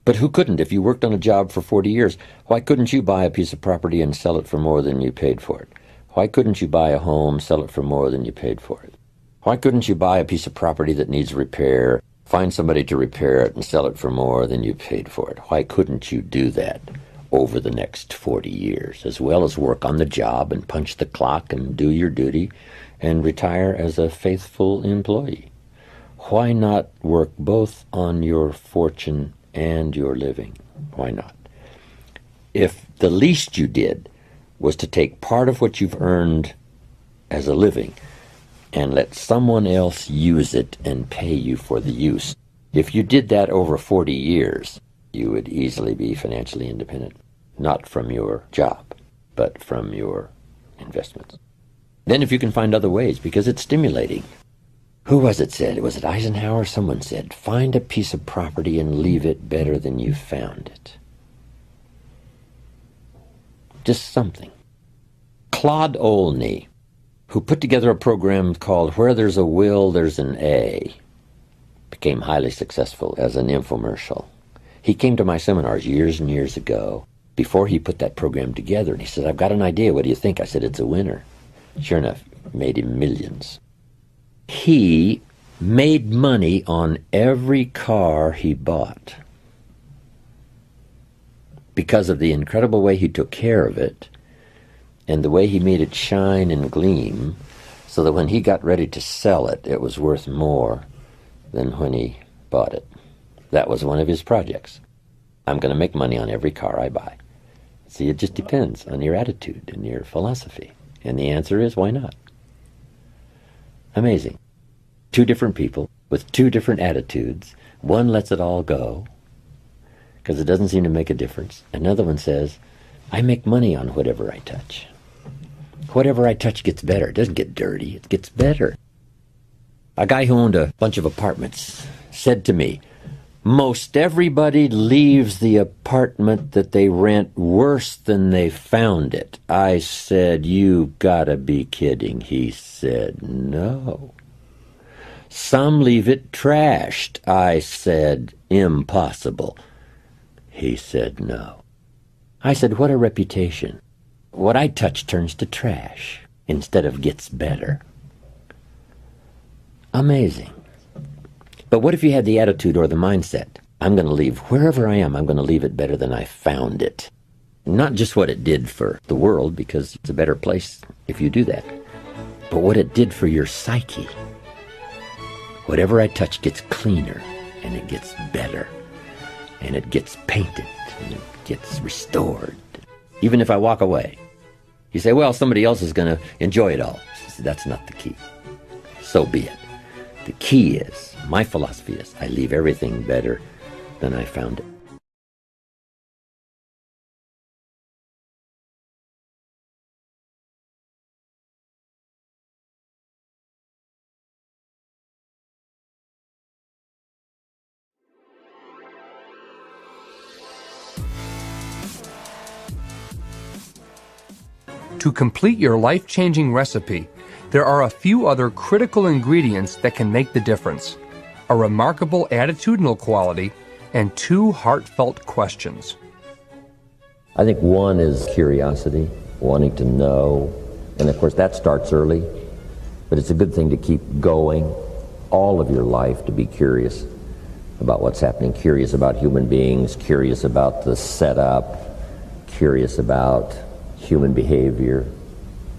But who couldn't? If you worked on a job for 40 years, why couldn't you buy a piece of property and sell it for more than you paid for it? Why couldn't you buy a home, sell it for more than you paid for it? Why couldn't you buy a piece of property that needs repair, find somebody to repair it and sell it for more than you paid for it? Why couldn't you do that over the next 40 years, as well as work on the job and punch the clock and do your duty and retire as a faithful employee? Why not work both on your fortune and your living? Why not? If the least you did was to take part of what you've earned as a living and let someone else use it and pay you for the use, if you did that over 40 years, you would easily be financially independent, not from your job, but from your investments. Then if you can find other ways, because it's stimulating. Who was it said? Was it Eisenhower? Someone said, find a piece of property and leave it better than you found it. Just something. Claude Olney, who put together a program called Where There's a Will, There's an A, became highly successful as an infomercial. He came to my seminars years and years ago before he put that program together, and he said, I've got an idea. What do you think? I said, it's a winner. Sure enough, made him millions. He made money on every car he bought because of the incredible way he took care of it and the way he made it shine and gleam, so that when he got ready to sell it, it was worth more than when he bought it. That was one of his projects. I'm going to make money on every car I buy. See, it just depends on your attitude and your philosophy. And the answer is, why not? Amazing. Two different people with two different attitudes. One lets it all go because it doesn't seem to make a difference. Another one says, I make money on whatever I touch. Whatever I touch gets better. It doesn't get dirty. It gets better. A guy who owned a bunch of apartments said to me, most everybody leaves the apartment that they rent worse than they found it. I said, you gotta be kidding. He said, no. Some leave it trashed. I said, impossible. He said, no. I said, what a reputation. What I touch turns to trash instead of gets better. Amazing. But what if you had the attitude or the mindset, I'm going to leave wherever I am, I'm going to leave it better than I found it. Not just what it did for the world, because it's a better place if you do that, but what it did for your psyche. Whatever I touch gets cleaner, and it gets better, and it gets painted, and it gets restored. Even if I walk away, you say, well, somebody else is going to enjoy it all. That's not the key. So be it. The key is, my philosophy is, I leave everything better than I found it. To complete your life-changing recipe, there are a few other critical ingredients that can make the difference: a remarkable attitudinal quality and two heartfelt questions. I think one is curiosity, wanting to know. And of course that starts early, but it's a good thing to keep going all of your life, to be curious about what's happening, curious about human beings, curious about the setup, curious about human behavior,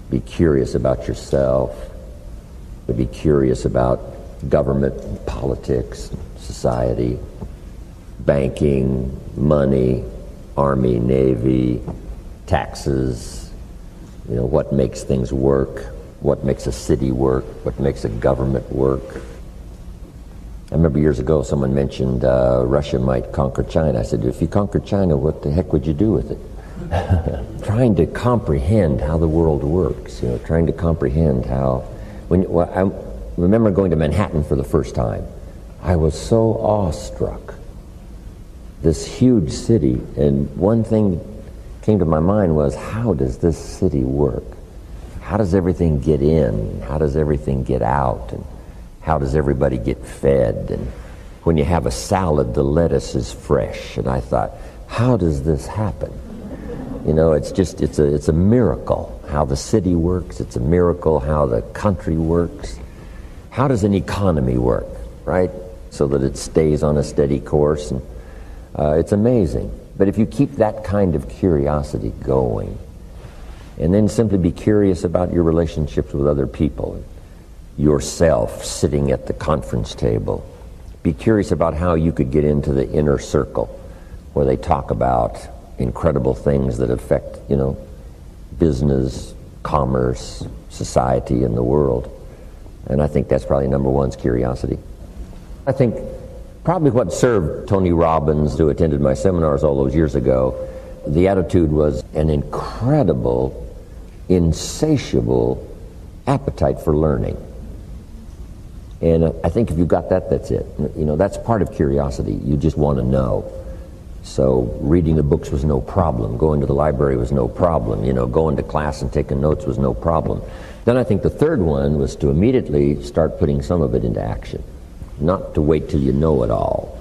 be curious about yourself, to be curious about government, politics, society, banking, money, Army, Navy, taxes, what makes things work, what makes a city work, what makes a government work. I remember years ago someone mentioned Russia might conquer China. I said, if you conquer China, what the heck would you do with it? Trying to comprehend how the world works, trying to comprehend how... I remember going to Manhattan for the first time. I was so awestruck. This huge city, and one thing came to my mind was, how does this city work? How does everything get in? How does everything get out? And how does everybody get fed? And when you have a salad, the lettuce is fresh. And I thought, how does this happen? It's a miracle how the city works. It's a miracle how the country works. How does an economy work, right? So that it stays on a steady course. And it's amazing. But if you keep that kind of curiosity going, and then simply be curious about your relationships with other people, yourself sitting at the conference table, be curious about how you could get into the inner circle where they talk about incredible things that affect, business, commerce, society, and the world. And I think that's probably number one, is curiosity. I think probably what served Tony Robbins, who attended my seminars all those years ago, the attitude was an incredible, insatiable appetite for learning. And I think if you got that, that's it. That's part of curiosity. You just want to know. So reading the books was no problem. Going to the library was no problem. Going to class and taking notes was no problem. Then I think the third one was to immediately start putting some of it into action. Not to wait till you know it all,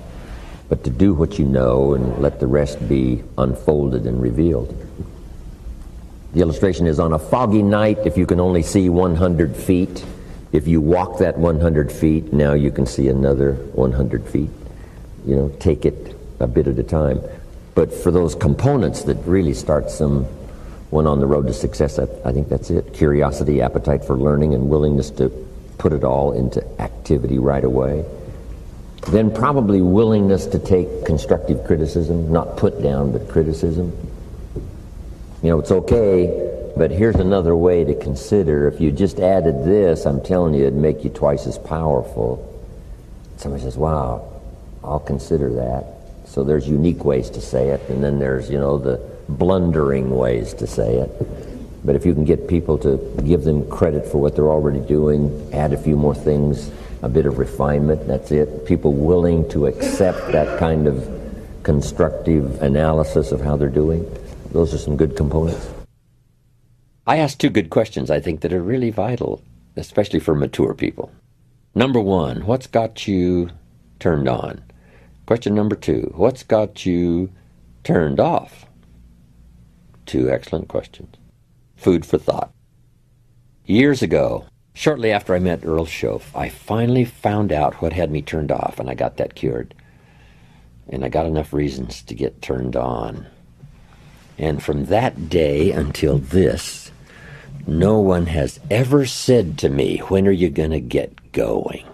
but to do what you know and let the rest be unfolded and revealed. The illustration is, on a foggy night, if you can only see 100 feet, if you walk that 100 feet, now you can see another 100 feet. Take it a bit at a time. But for those components that really start someone on the road to success, I think that's it. Curiosity, appetite for learning, and willingness to put it all into activity right away. Then probably willingness to take constructive criticism, not put down, but criticism. It's okay But here's another way to consider. If you just added this, I'm telling you, it'd make you twice as powerful. Somebody says, wow, I'll consider that. So there's unique ways to say it, and then there's, the blundering ways to say it. But if you can get people to give them credit for what they're already doing, add a few more things, a bit of refinement, that's it. People willing to accept that kind of constructive analysis of how they're doing. Those are some good components. I asked two good questions, I think, that are really vital, especially for mature people. Number one, what's got you turned on? Question number two, what's got you turned off? Two excellent questions. Food for thought. Years ago, shortly after I met Earl Schoaf, I finally found out what had me turned off, and I got that cured. And I got enough reasons to get turned on. And from that day until this, no one has ever said to me, when are you going to get going?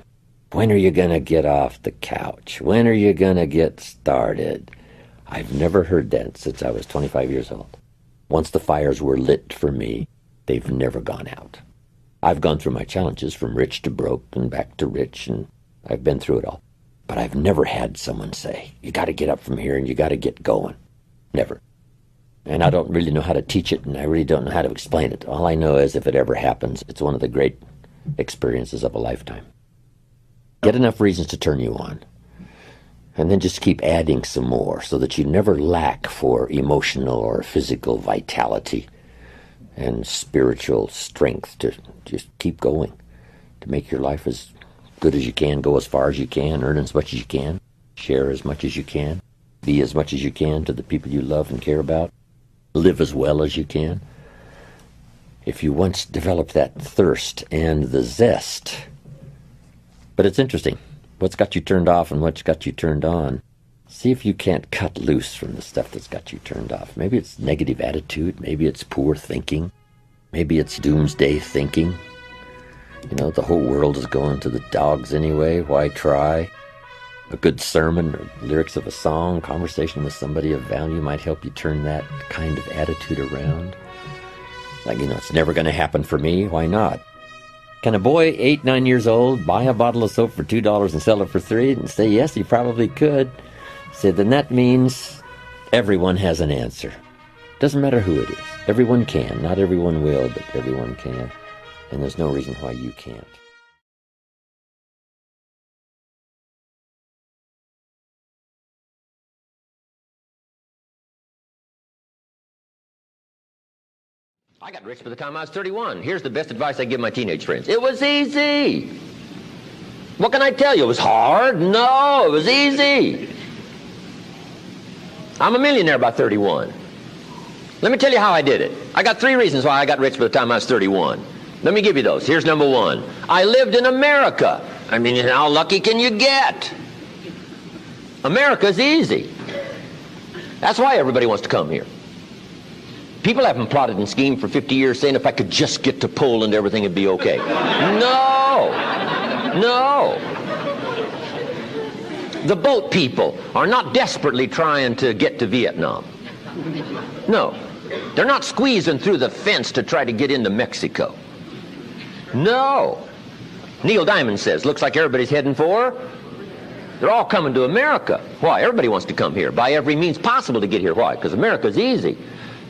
When are you going to get off the couch? When are you going to get started? I've never heard that since I was 25 years old. Once the fires were lit for me, they've never gone out. I've gone through my challenges from rich to broke and back to rich, and I've been through it all. But I've never had someone say, you got to get up from here and you got to get going. Never. And I don't really know how to teach it, and I really don't know how to explain it. All I know is if it ever happens, it's one of the great experiences of a lifetime. Get enough reasons to turn you on. And then just keep adding some more so that you never lack for emotional or physical vitality and spiritual strength to just keep going, to make your life as good as you can, go as far as you can, earn as much as you can, share as much as you can, be as much as you can to the people you love and care about, live as well as you can. If you once develop that thirst and the zest. But it's interesting. What's got you turned off and what's got you turned on? See if you can't cut loose from the stuff that's got you turned off. Maybe it's negative attitude. Maybe it's poor thinking. Maybe it's doomsday thinking. The whole world is going to the dogs anyway. Why try? A good sermon or lyrics of a song, conversation with somebody of value might help you turn that kind of attitude around. Like, it's never going to happen for me. Why not? Can a boy 8, 9 years old buy a bottle of soap for $2 and sell it for $3? And say, yes, he probably could. Say, then that means everyone has an answer. Doesn't matter who it is. Everyone can. Not everyone will, but everyone can. And there's no reason why you can't. I got rich by the time I was 31. Here's the best advice I give my teenage friends. It was easy. What can I tell you? It was hard? No, it was easy. I'm a millionaire by 31. Let me tell you how I did it. I got 3 reasons why I got rich by the time I was 31. Let me give you those. Here's number 1. I lived in America. I mean, how lucky can you get? America's easy. That's why everybody wants to come here. People haven't plotted and schemed for 50 years saying if I could just get to Poland, everything would be okay. No. The boat people are not desperately trying to get to Vietnam. No. They're not squeezing through the fence to try to get into Mexico. No. Neil Diamond says, looks like everybody's heading for. They're all coming to America. Why? Everybody wants to come here by every means possible to get here. Why? Because America's easy.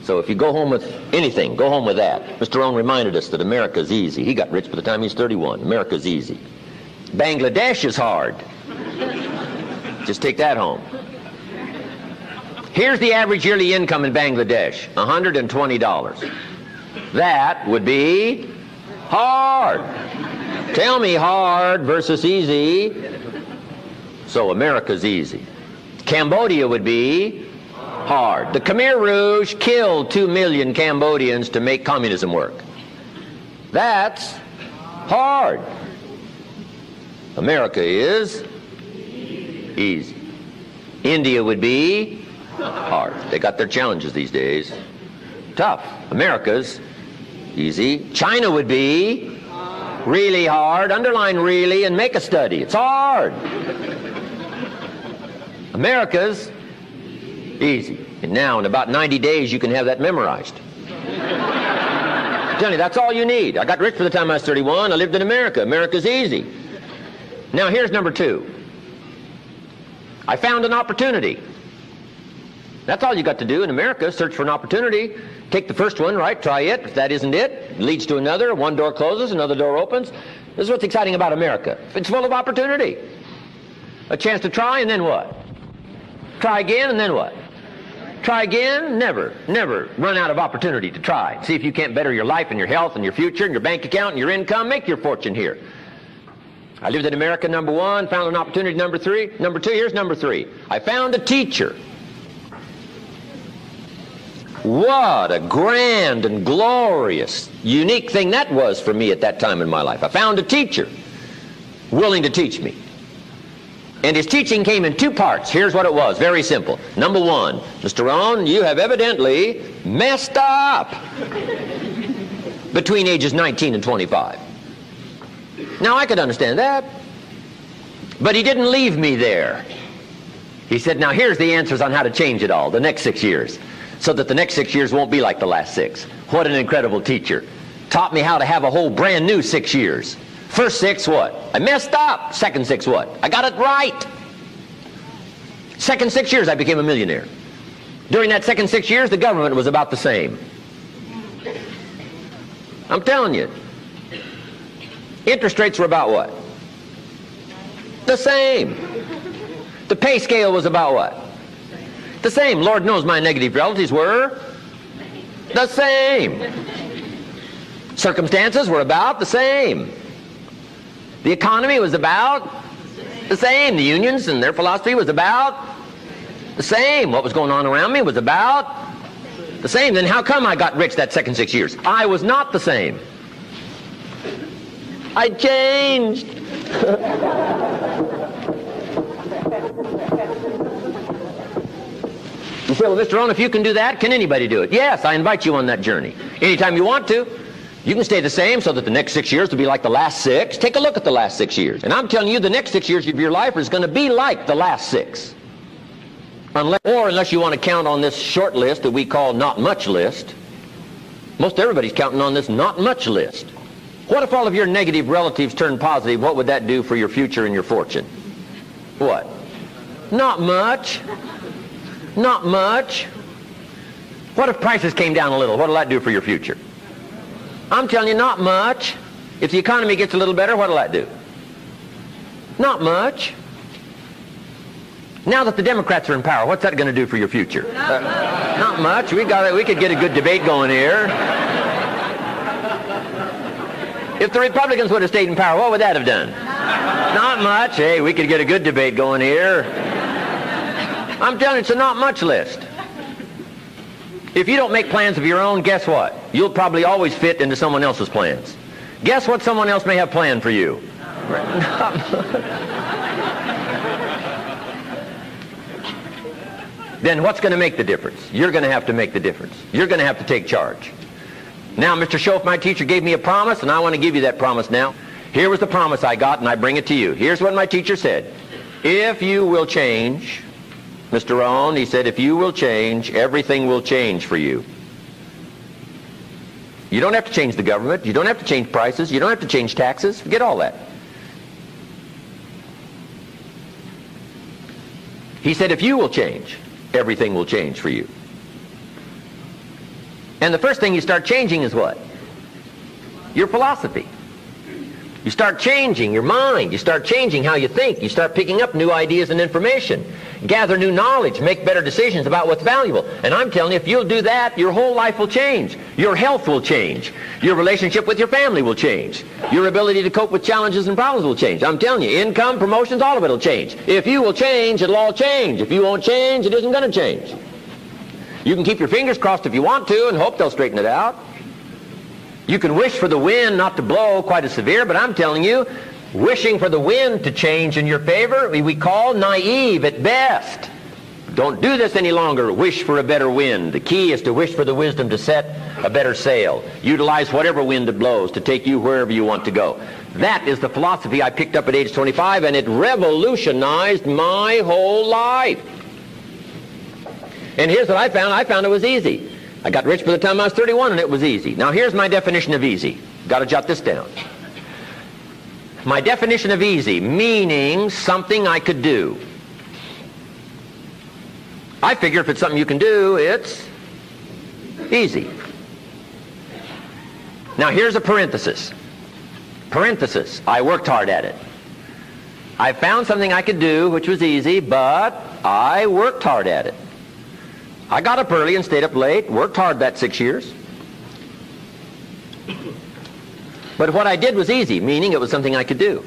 So if you go home with anything, go home with that. Mr. Rohn reminded us that America's easy. He got rich by the time he's 31. America's easy. Bangladesh is hard. Just take that home. Here's the average yearly income in Bangladesh, $120. That would be hard. Tell me hard versus easy. So America's easy. Cambodia would be hard. The Khmer Rouge killed 2 million Cambodians to make communism work. That's hard. America is easy. India would be hard. They got their challenges these days. Tough. America's easy. China would be really hard. Underline really and make a study. It's hard. America's easy. And now in about 90 days you can have that memorized. Johnny, that's all you need. I got rich by the time I was 31. I lived in America. America's easy. Now here's number 2. I found an opportunity. That's all you got to do in America, search for an opportunity. Take the first one, right, try it. If that isn't it leads to another. One door closes, another door opens. This is what's exciting about America. It's full of opportunity. A chance to try, and then what? Try again, and then what? Try again, never run out of opportunity to try. See if you can't better your life and your health and your future and your bank account and your income. Make your fortune here. I lived in America, number 1, found an opportunity, number 3. Number 2, here's number 3. I found a teacher. What a grand and glorious, unique thing that was for me at that time in my life. I found a teacher willing to teach me. And his teaching came in 2 parts. Here's what it was, very simple. Number 1, Mr. Rohn, you have evidently messed up between ages 19 and 25. Now, I could understand that, but he didn't leave me there. He said, now here's the answers on how to change it all, the next 6 years, so that the next 6 years won't be like the last 6. What an incredible teacher. Taught me how to have a whole brand new 6 years. First 6, what? I messed up. Second 6, what? I got it right. Second 6 years, I became a millionaire. During that second 6 years, the government was about the same. I'm telling you. Interest rates were about what? The same. The pay scale was about what? The same. Lord knows my negative relatives were the same. Circumstances were about the same. The economy was about the same. The unions and their philosophy was about the same. What was going on around me was about the same. Then how come I got rich that second 6 years? I was not the same. I changed. You say, well, Mr. Rohn, if you can do that, can anybody do it? Yes, I invite you on that journey. Anytime you want to. You can stay the same so that the next 6 years will be like the last 6. Take a look at the last 6 years. And I'm telling you, the next 6 years of your life is going to be like the last 6. Unless you want to count on this short list that we call not much list. Most everybody's counting on this not much list. What if all of your negative relatives turned positive? What would that do for your future and your fortune? What? Not much. Not much. What if prices came down a little? What will that do for your future? I'm telling you, not much. If the economy gets a little better, what will that do? Not much. Now that the Democrats are in power, what's that going to do for your future? Not much. We could get a good debate going here. If the Republicans would have stayed in power, what would that have done? Not much. Hey, we could get a good debate going here. I'm telling you, it's a not much list. If you don't make plans of your own, guess what? You'll probably always fit into someone else's plans. Guess what someone else may have planned for you? Then what's going to make the difference? You're going to have to make the difference. You're going to have to take charge. Now, Mr. Schoaf, my teacher, gave me a promise, and I want to give you that promise now. Here was the promise I got, and I bring it to you. Here's what my teacher said. If you will change, Mr. Rohn, he said, if you will change, everything will change for you. You don't have to change the government. You don't have to change prices. You don't have to change taxes. Forget all that. He said, if you will change, everything will change for you. And the first thing you start changing is what? Your philosophy. You start changing your mind. You start changing how you think. You start picking up new ideas and information. Gather new knowledge. Make better decisions about what's valuable. And I'm telling you, if you'll do that, your whole life will change. Your health will change. Your relationship with your family will change. Your ability to cope with challenges and problems will change. I'm telling you, income, promotions, all of it will change. If you will change, it'll all change. If you won't change, it isn't going to change. You can keep your fingers crossed if you want to and hope they'll straighten it out. You can wish for the wind not to blow quite as severe, but I'm telling you, wishing for the wind to change in your favor, we call naive at best. Don't do this any longer. Wish for a better wind. The key is to wish for the wisdom to set a better sail. Utilize whatever wind it blows to take you wherever you want to go. That is the philosophy I picked up at age 25, and it revolutionized my whole life. And here's what I found. I found it was easy. I got rich by the time I was 31, and it was easy. Now here's my definition of easy. Got to jot this down. My definition of easy, meaning something I could do. I figure if it's something you can do, it's easy. Now here's a parenthesis. Parenthesis, I worked hard at it. I found something I could do which was easy, but I worked hard at it. I got up early and stayed up late, worked hard that 6 years. But what I did was easy, meaning it was something I could do.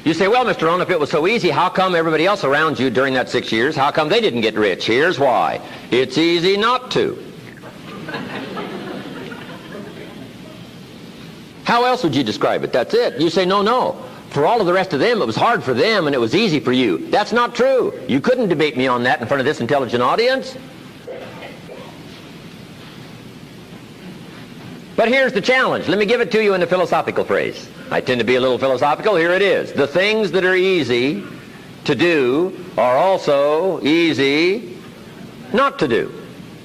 You say, well, Mr. Rohn, if it was so easy, how come everybody else around you during that 6 years, how come they didn't get rich? Here's why. It's easy not to. How else would you describe it? That's it. You say, no. For all of the rest of them, it was hard for them and it was easy for you. That's not true. You couldn't debate me on that in front of this intelligent audience. But here's the challenge. Let me give it to you in a philosophical phrase. I tend to be a little philosophical. Here it is. The things that are easy to do are also easy not to do.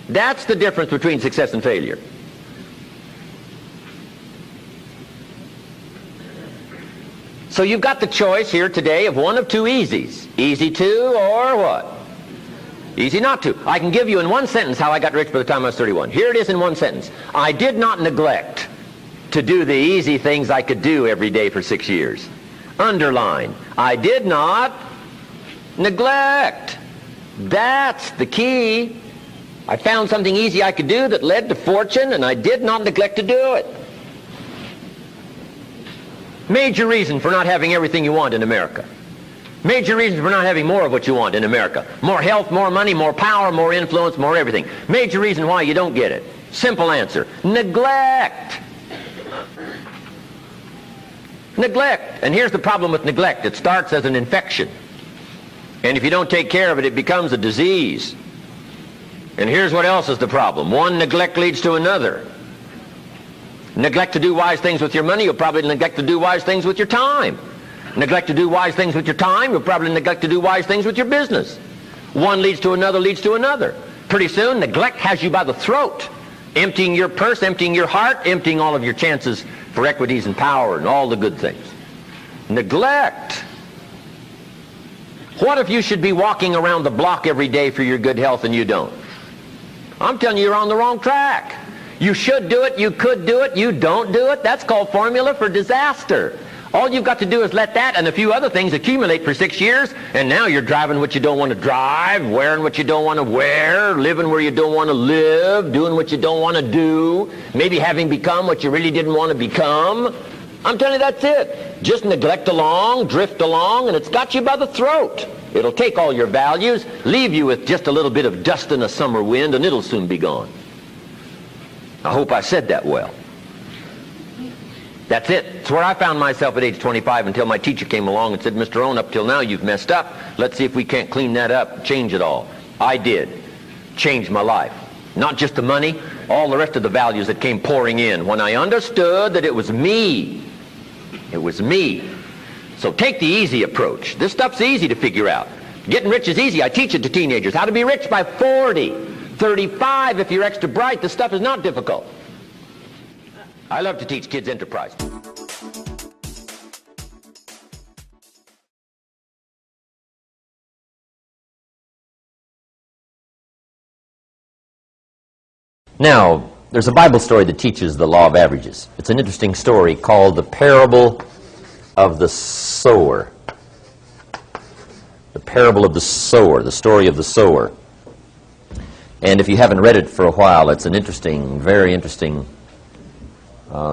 That's the difference between success and failure. So you've got the choice here today of one of two easies. Easy to or what? Easy not to. I can give you in one sentence how I got rich by the time I was 31. Here it is in one sentence. I did not neglect to do the easy things I could do every day for 6 years. Underline. I did not neglect. That's the key. I found something easy I could do that led to fortune, and I did not neglect to do it. Major reason for not having everything you want in America. Major reason for not having more of what you want in America. More health, more money, more power, more influence, more everything. Major reason why you don't get it. Simple answer. Neglect. Neglect. And here's the problem with neglect. It starts as an infection. And if you don't take care of it, it becomes a disease. And here's what else is the problem. One neglect leads to another. Neglect to do wise things with your money, you'll probably neglect to do wise things with your time. Neglect to do wise things with your time, you'll probably neglect to do wise things with your business. One leads to another, leads to another. Pretty soon, neglect has you by the throat, emptying your purse, emptying your heart, emptying all of your chances for equities and power and all the good things. Neglect. What if you should be walking around the block every day for your good health and you don't? I'm telling you, you're on the wrong track. You should do it, you could do it, you don't do it. That's called formula for disaster. All you've got to do is let that and a few other things accumulate for 6 years, and now you're driving what you don't want to drive, wearing what you don't want to wear, living where you don't want to live, doing what you don't want to do, maybe having become what you really didn't want to become. I'm telling you, that's it. Just neglect along, drift along, and it's got you by the throat. It'll take all your values, leave you with just a little bit of dust in a summer wind, and it'll soon be gone. I hope I said that well. That's it. It's where I found myself at age 25 until my teacher came along and said, Mr. Rohn, up till now you've messed up. Let's see if we can't clean that up, change it all. I did. Changed my life. Not just the money, all the rest of the values that came pouring in when I understood that it was me. It was me. So take the easy approach. This stuff's easy to figure out. Getting rich is easy. I teach it to teenagers. How to be rich by 40. 35, if you're extra bright, this stuff is not difficult. I love to teach kids enterprise. Now, there's a Bible story that teaches the law of averages. It's an interesting story called the parable of the sower. The parable of the sower, the story of the sower. And if you haven't read it for a while, it's an interesting, very interesting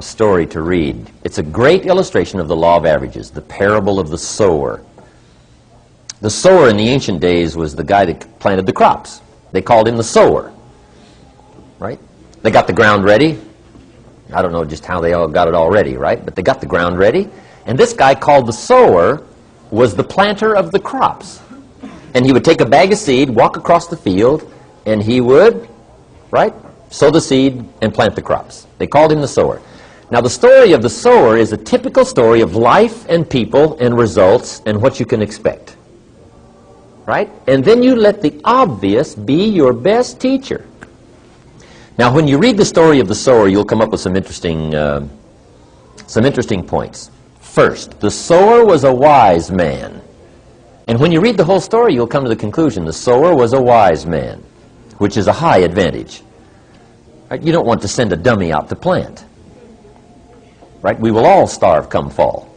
story to read. It's a great illustration of the law of averages, the parable of the sower. The sower in the ancient days was the guy that planted the crops. They called him the sower, right? They got the ground ready. I don't know just how they all got it all ready, right? But they got the ground ready. And this guy called the sower was the planter of the crops. And he would take a bag of seed, walk across the field, and he would, right, sow the seed and plant the crops. They called him the sower. Now, the story of the sower is a typical story of life and people and results and what you can expect, right? And then you let the obvious be your best teacher. Now, when you read the story of the sower, you'll come up with some interesting points. First, the sower was a wise man. And when you read the whole story, you'll come to the conclusion the sower was a wise man, which is a high advantage. Right? You don't want to send a dummy out to plant. Right? We will all starve come fall.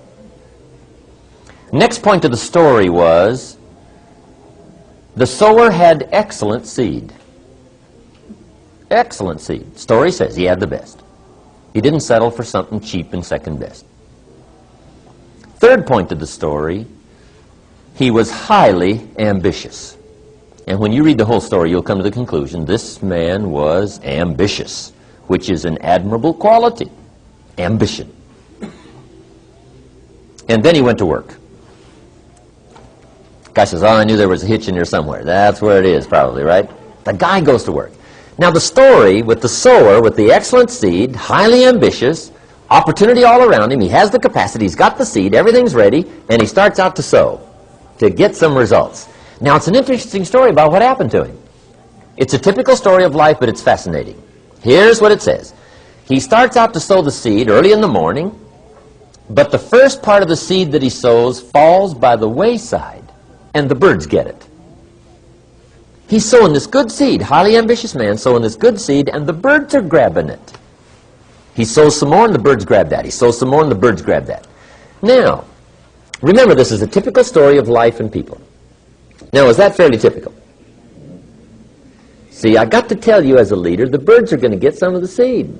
Next point of the story was the sower had excellent seed. Excellent seed. Story says he had the best. He didn't settle for something cheap and second best. Third point of the story, he was highly ambitious. And when you read the whole story, you'll come to the conclusion this man was ambitious, which is an admirable quality. Ambition. And then he went to work. Guy says, oh, I knew there was a hitch in there somewhere. That's where it is, probably, right? The guy goes to work. Now, the story with the sower, with the excellent seed, highly ambitious, opportunity all around him, he has the capacity, he's got the seed, everything's ready, and he starts out to sow, to get some results. Now, it's an interesting story about what happened to him. It's a typical story of life, but it's fascinating. Here's what it says. He starts out to sow the seed early in the morning, but the first part of the seed that he sows falls by the wayside, and the birds get it. He's sowing this good seed, highly ambitious man, sowing this good seed, and the birds are grabbing it. He sows some more, and the birds grab that. He sows some more, and the birds grab that. Now, remember, this is a typical story of life and people. Now, is that fairly typical? See, I got to tell you as a leader, the birds are going to get some of the seed.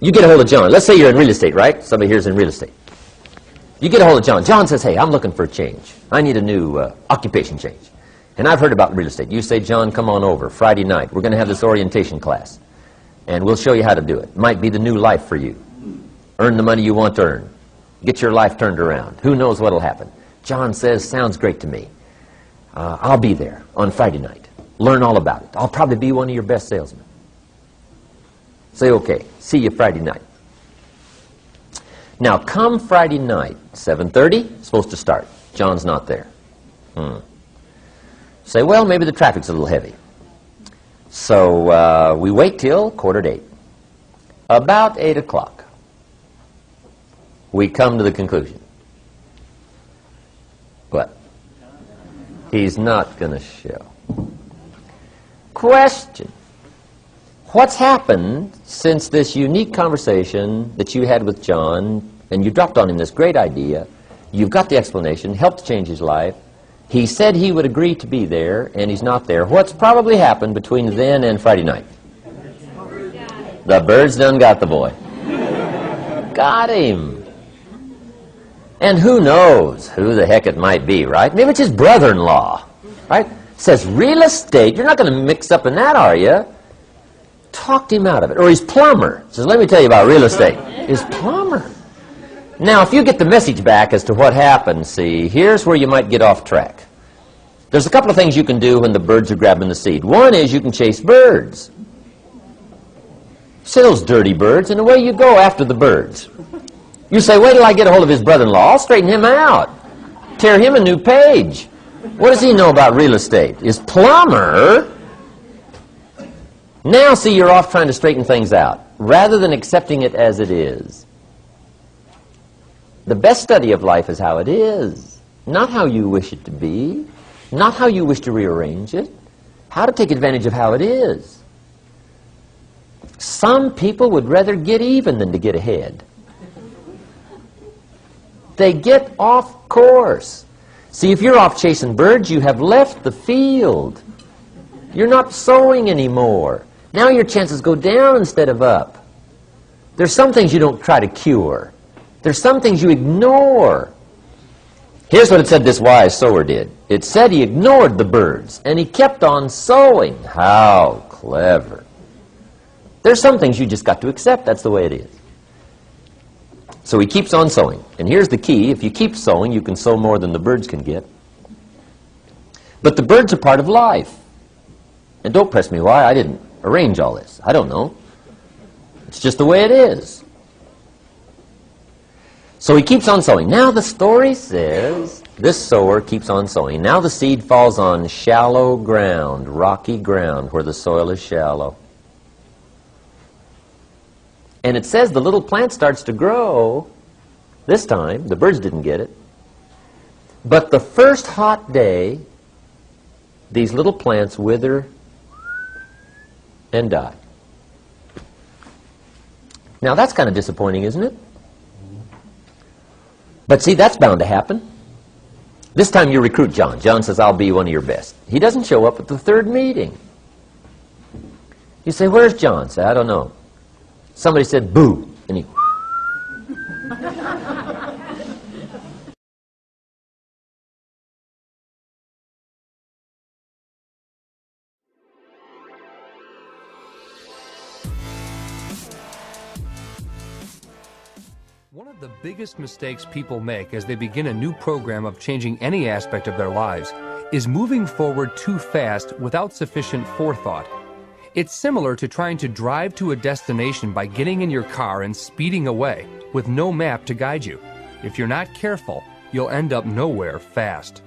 You get a hold of John. Let's say you're in real estate, right? Somebody here's in real estate. You get a hold of John. John says, hey, I'm looking for a change. I need a new occupation change. And I've heard about real estate. You say, John, come on over Friday night. We're going to have this orientation class. And we'll show you how to do it. Might be the new life for you. Earn the money you want to earn. Get your life turned around. Who knows what will happen? John says, sounds great to me. I'll be there on Friday night. Learn all about it. I'll probably be one of your best salesmen. Say, okay, see you Friday night. Now, come Friday night, 7:30, supposed to start. John's not there. Say, well, maybe the traffic's a little heavy. So we wait till 7:45. About 8 o'clock, we come to the conclusion. What? He's not going to show. Question. What's happened since this unique conversation that you had with John, and you dropped on him this great idea, you've got the explanation, helped change his life, he said he would agree to be there, and he's not there. What's probably happened between then and Friday night? The birds done got the boy. Got him. And who knows who the heck it might be, right? Maybe it's his brother-in-law, right? Says real estate, you're not going to mix up in that, are you? Talked him out of it. Or his plumber. Says, let me tell you about real estate. His plumber. Now, if you get the message back as to what happened, see, here's where you might get off track. There's a couple of things you can do when the birds are grabbing the seed. One is you can chase birds. See those dirty birds, and away you go after the birds. You say, wait till I get a hold of his brother-in-law. I'll straighten him out. Tear him a new page. What does he know about real estate? His plumber. Now, see, you're off trying to straighten things out, rather than accepting it as it is. The best study of life is how it is, not how you wish it to be, not how you wish to rearrange it, how to take advantage of how it is. Some people would rather get even than to get ahead. They get off course. See, if you're off chasing birds, you have left the field. You're not sowing anymore. Now your chances go down instead of up. There's some things you don't try to cure. There's some things you ignore. Here's what it said this wise sower did. It said he ignored the birds, and he kept on sowing. How clever. There's some things you just got to accept. That's the way it is. So he keeps on sowing. And here's the key. If you keep sowing, you can sow more than the birds can get. But the birds are part of life. And don't press me why. I didn't arrange all this. I don't know. It's just the way it is. So he keeps on sowing. Now the story says this sower keeps on sowing. Now the seed falls on shallow ground, rocky ground, where the soil is shallow. And it says the little plant starts to grow. This time, the birds didn't get it. But the first hot day, these little plants wither and die. Now that's kind of disappointing, isn't it? But see, that's bound to happen. This time you recruit John. John says, I'll be one of your best. He doesn't show up at the third meeting. You say, where's John? Say, I don't know. Somebody said, boo. And he... One of the biggest mistakes people make as they begin a new program of changing any aspect of their lives is moving forward too fast without sufficient forethought. It's similar to trying to drive to a destination by getting in your car and speeding away with no map to guide you. If you're not careful, you'll end up nowhere fast.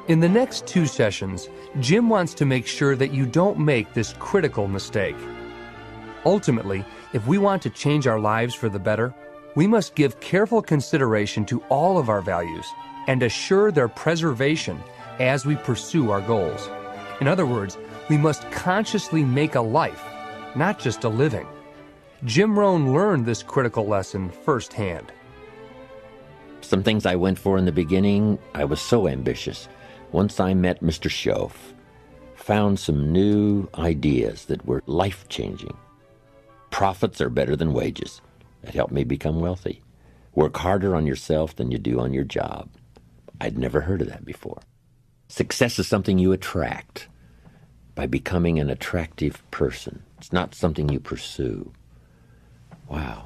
In the next 2 sessions, Jim wants to make sure that you don't make this critical mistake. Ultimately, if we want to change our lives for the better, we must give careful consideration to all of our values and assure their preservation as we pursue our goals. In other words, we must consciously make a life, not just a living. Jim Rohn learned this critical lesson firsthand. Some things I went for in the beginning, I was so ambitious. Once I met Mr. Schoaf, found some new ideas that were life-changing. Profits are better than wages. It helped me become wealthy. Work harder on yourself than you do on your job. I'd never heard of that before. Success is something you attract by becoming an attractive person. It's not something you pursue. Wow.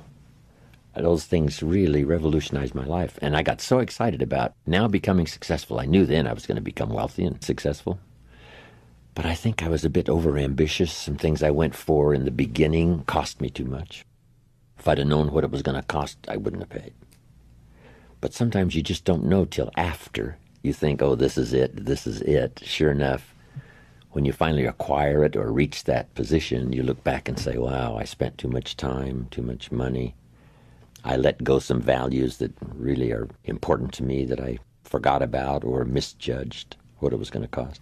Those things really revolutionized my life. And I got so excited about now becoming successful. I knew then I was going to become wealthy and successful. But I think I was a bit overambitious. Some things I went for in the beginning cost me too much. If I'd have known what it was going to cost, I wouldn't have paid. But sometimes you just don't know till after. You think, oh, this is it, this is it. Sure enough, when you finally acquire it or reach that position, you look back and say, wow, I spent too much time, too much money. I let go some values that really are important to me that I forgot about or misjudged what it was going to cost.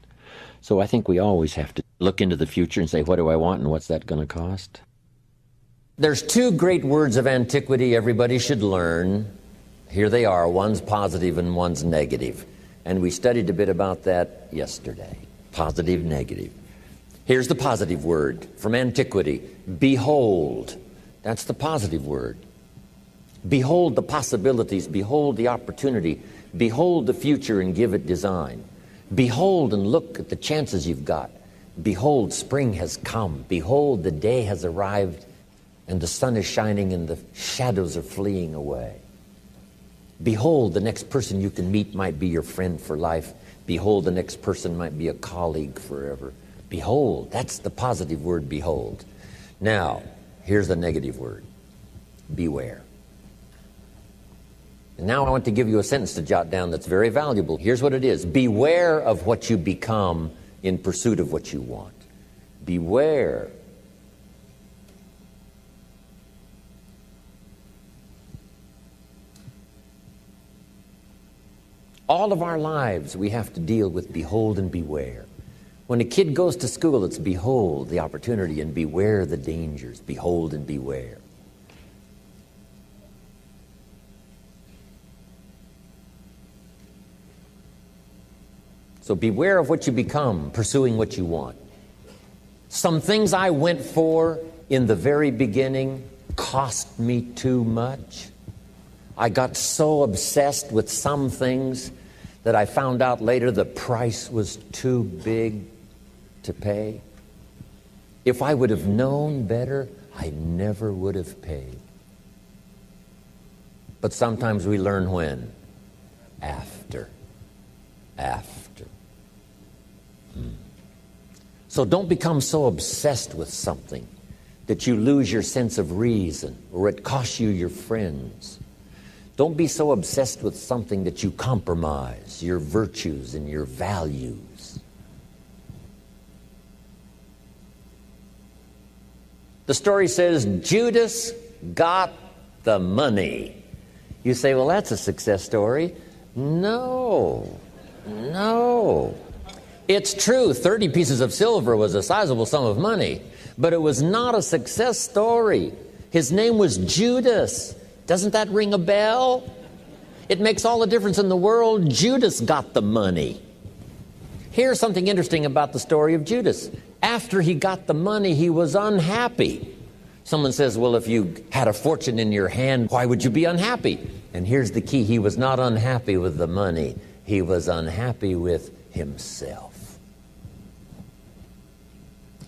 So I think we always have to look into the future and say, what do I want and what's that going to cost? There's 2 great words of antiquity everybody should learn. Here they are. One's positive and one's negative. And we studied a bit about that yesterday. Positive, negative. Here's the positive word from antiquity. Behold. That's the positive word. Behold the possibilities. Behold the opportunity. Behold the future and give it design. Behold and look at the chances you've got. Behold, spring has come. Behold, the day has arrived and the sun is shining and the shadows are fleeing away. Behold, the next person you can meet might be your friend for life. Behold, the next person might be a colleague forever. Behold, that's the positive word, behold. Now, here's the negative word, beware. And now I want to give you a sentence to jot down that's very valuable. Here's what it is. Beware of what you become in pursuit of what you want. Beware. All of our lives we have to deal with behold and beware. When a kid goes to school, it's behold the opportunity and beware the dangers. Behold and beware. So beware of what you become, pursuing what you want. Some things I went for in the very beginning cost me too much. I got so obsessed with some things that I found out later the price was too big to pay. If I would have known better, I never would have paid. But sometimes we learn when? After. So don't become so obsessed with something that you lose your sense of reason or it costs you your friends. Don't be so obsessed with something that you compromise your virtues and your values. The story says Judas got the money. You say, well, that's a success story. No. It's true, 30 pieces of silver was a sizable sum of money, but it was not a success story. His name was Judas. Doesn't that ring a bell? It makes all the difference in the world. Judas got the money. Here's something interesting about the story of Judas. After he got the money, he was unhappy. Someone says, well, if you had a fortune in your hand, why would you be unhappy? And here's the key. He was not unhappy with the money. He was unhappy with himself.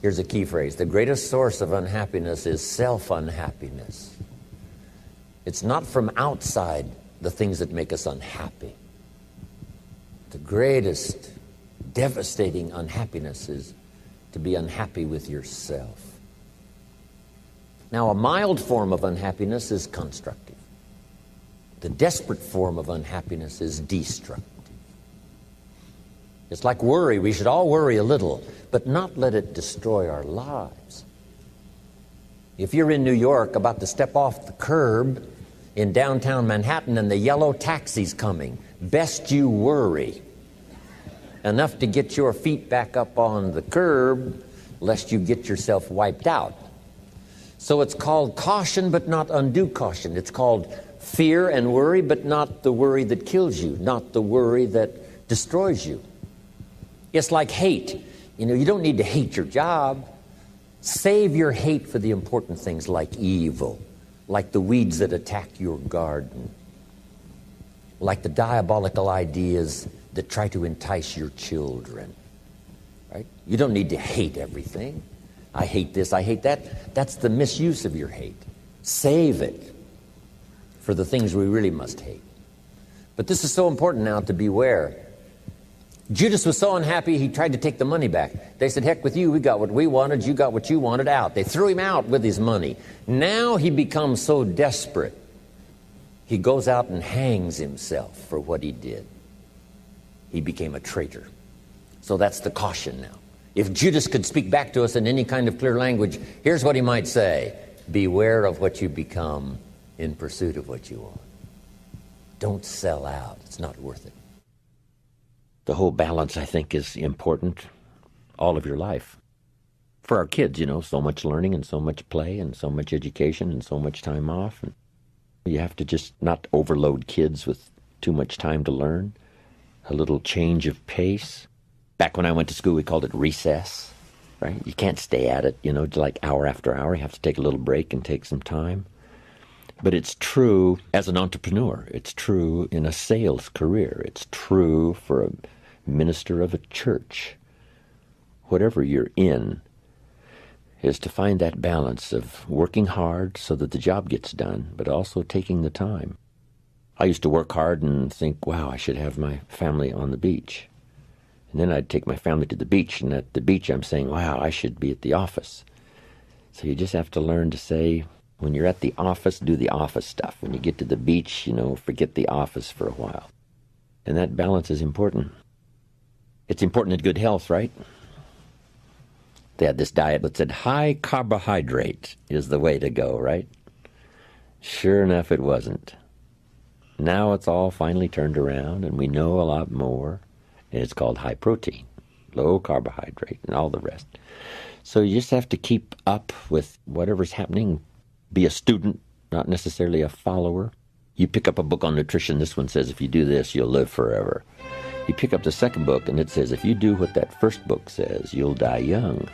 Here's a key phrase. The greatest source of unhappiness is self-unhappiness. It's not from outside the things that make us unhappy. The greatest devastating unhappiness is to be unhappy with yourself. Now, a mild form of unhappiness is constructive. The desperate form of unhappiness is destructive. It's like worry. We should all worry a little, but not let it destroy our lives. If you're in New York about to step off the curb in downtown Manhattan and the yellow taxi's coming, best you worry enough to get your feet back up on the curb lest you get yourself wiped out. So it's called caution, but not undue caution. It's called fear and worry, but not the worry that kills you, not the worry that destroys you. It's like hate. You don't need to hate your job. Save your hate for the important things like evil, like the weeds that attack your garden, like the diabolical ideas that try to entice your children. Right? You don't need to hate everything. I hate this, I hate that. That's the misuse of your hate. Save it for the things we really must hate. But this is so important now to beware. Judas was so unhappy, he tried to take the money back. They said, heck with you, we got what we wanted, you got what you wanted, out. They threw him out with his money. Now he becomes so desperate, he goes out and hangs himself for what he did. He became a traitor. So that's the caution now. If Judas could speak back to us in any kind of clear language, here's what he might say. Beware of what you become in pursuit of what you want. Don't sell out. It's not worth it. The whole balance, I think, is important all of your life. For our kids, so much learning and so much play and so much education and so much time off. And you have to just not overload kids with too much time to learn. A little change of pace. Back when I went to school, we called it recess, right? You can't stay at it, like hour after hour. You have to take a little break and take some time. But it's true as an entrepreneur. It's true in a sales career. It's true for a minister of a church. Whatever you're in is to find that balance of working hard so that the job gets done, but also taking the time. I used to work hard and think, wow, I should have my family on the beach. And then I'd take my family to the beach, and at the beach I'm saying, wow, I should be at the office. So you just have to learn to say, when you're at the office, do the office stuff. When you get to the beach, forget the office for a while. And that balance is important. It's important in good health, right? They had this diet that said high carbohydrate is the way to go, right? Sure enough, it wasn't. Now it's all finally turned around, and we know a lot more. And it's called high protein, low carbohydrate, and all the rest. So you just have to keep up with whatever's happening. Be a student, not necessarily a follower. You pick up a book on nutrition. This one says, if you do this, you'll live forever. You pick up the second book, and it says, if you do what that first book says, you'll die young.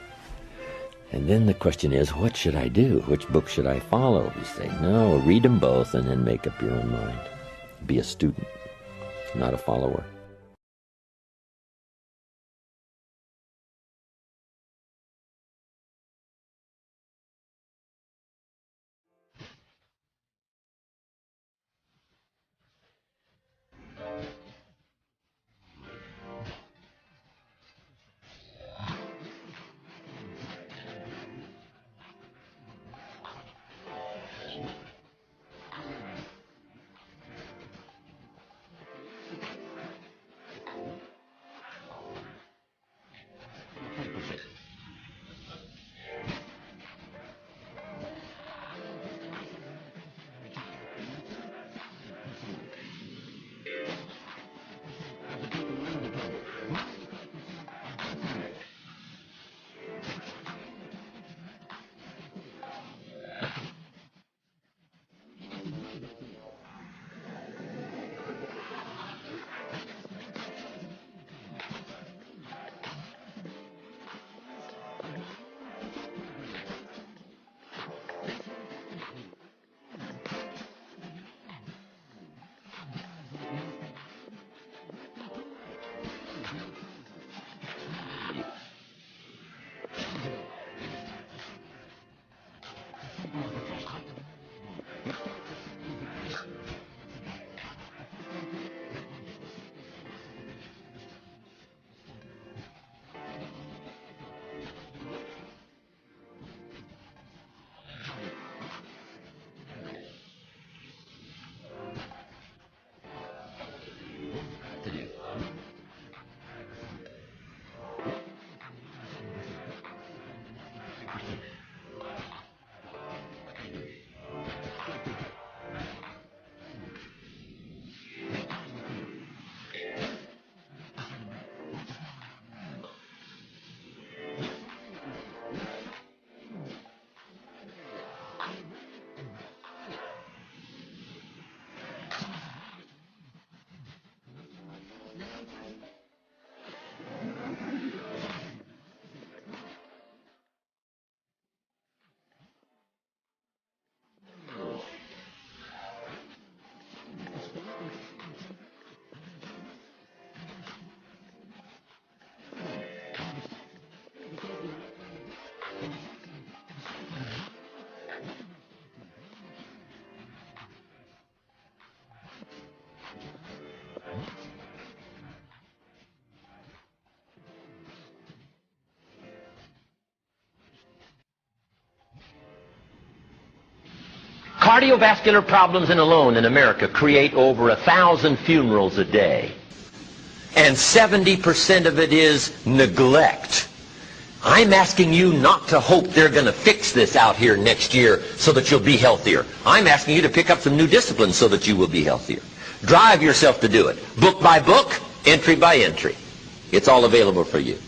And then the question is, what should I do? Which book should I follow? You say, no, read them both and then make up your own mind. Be a student, not a follower. Cardiovascular problems alone in America create over 1,000 funerals a day. And 70% of it is neglect. I'm asking you not to hope they're going to fix this out here next year so that you'll be healthier. I'm asking you to pick up some new disciplines so that you will be healthier. Drive yourself to do it. Book by book, entry by entry. It's all available for you.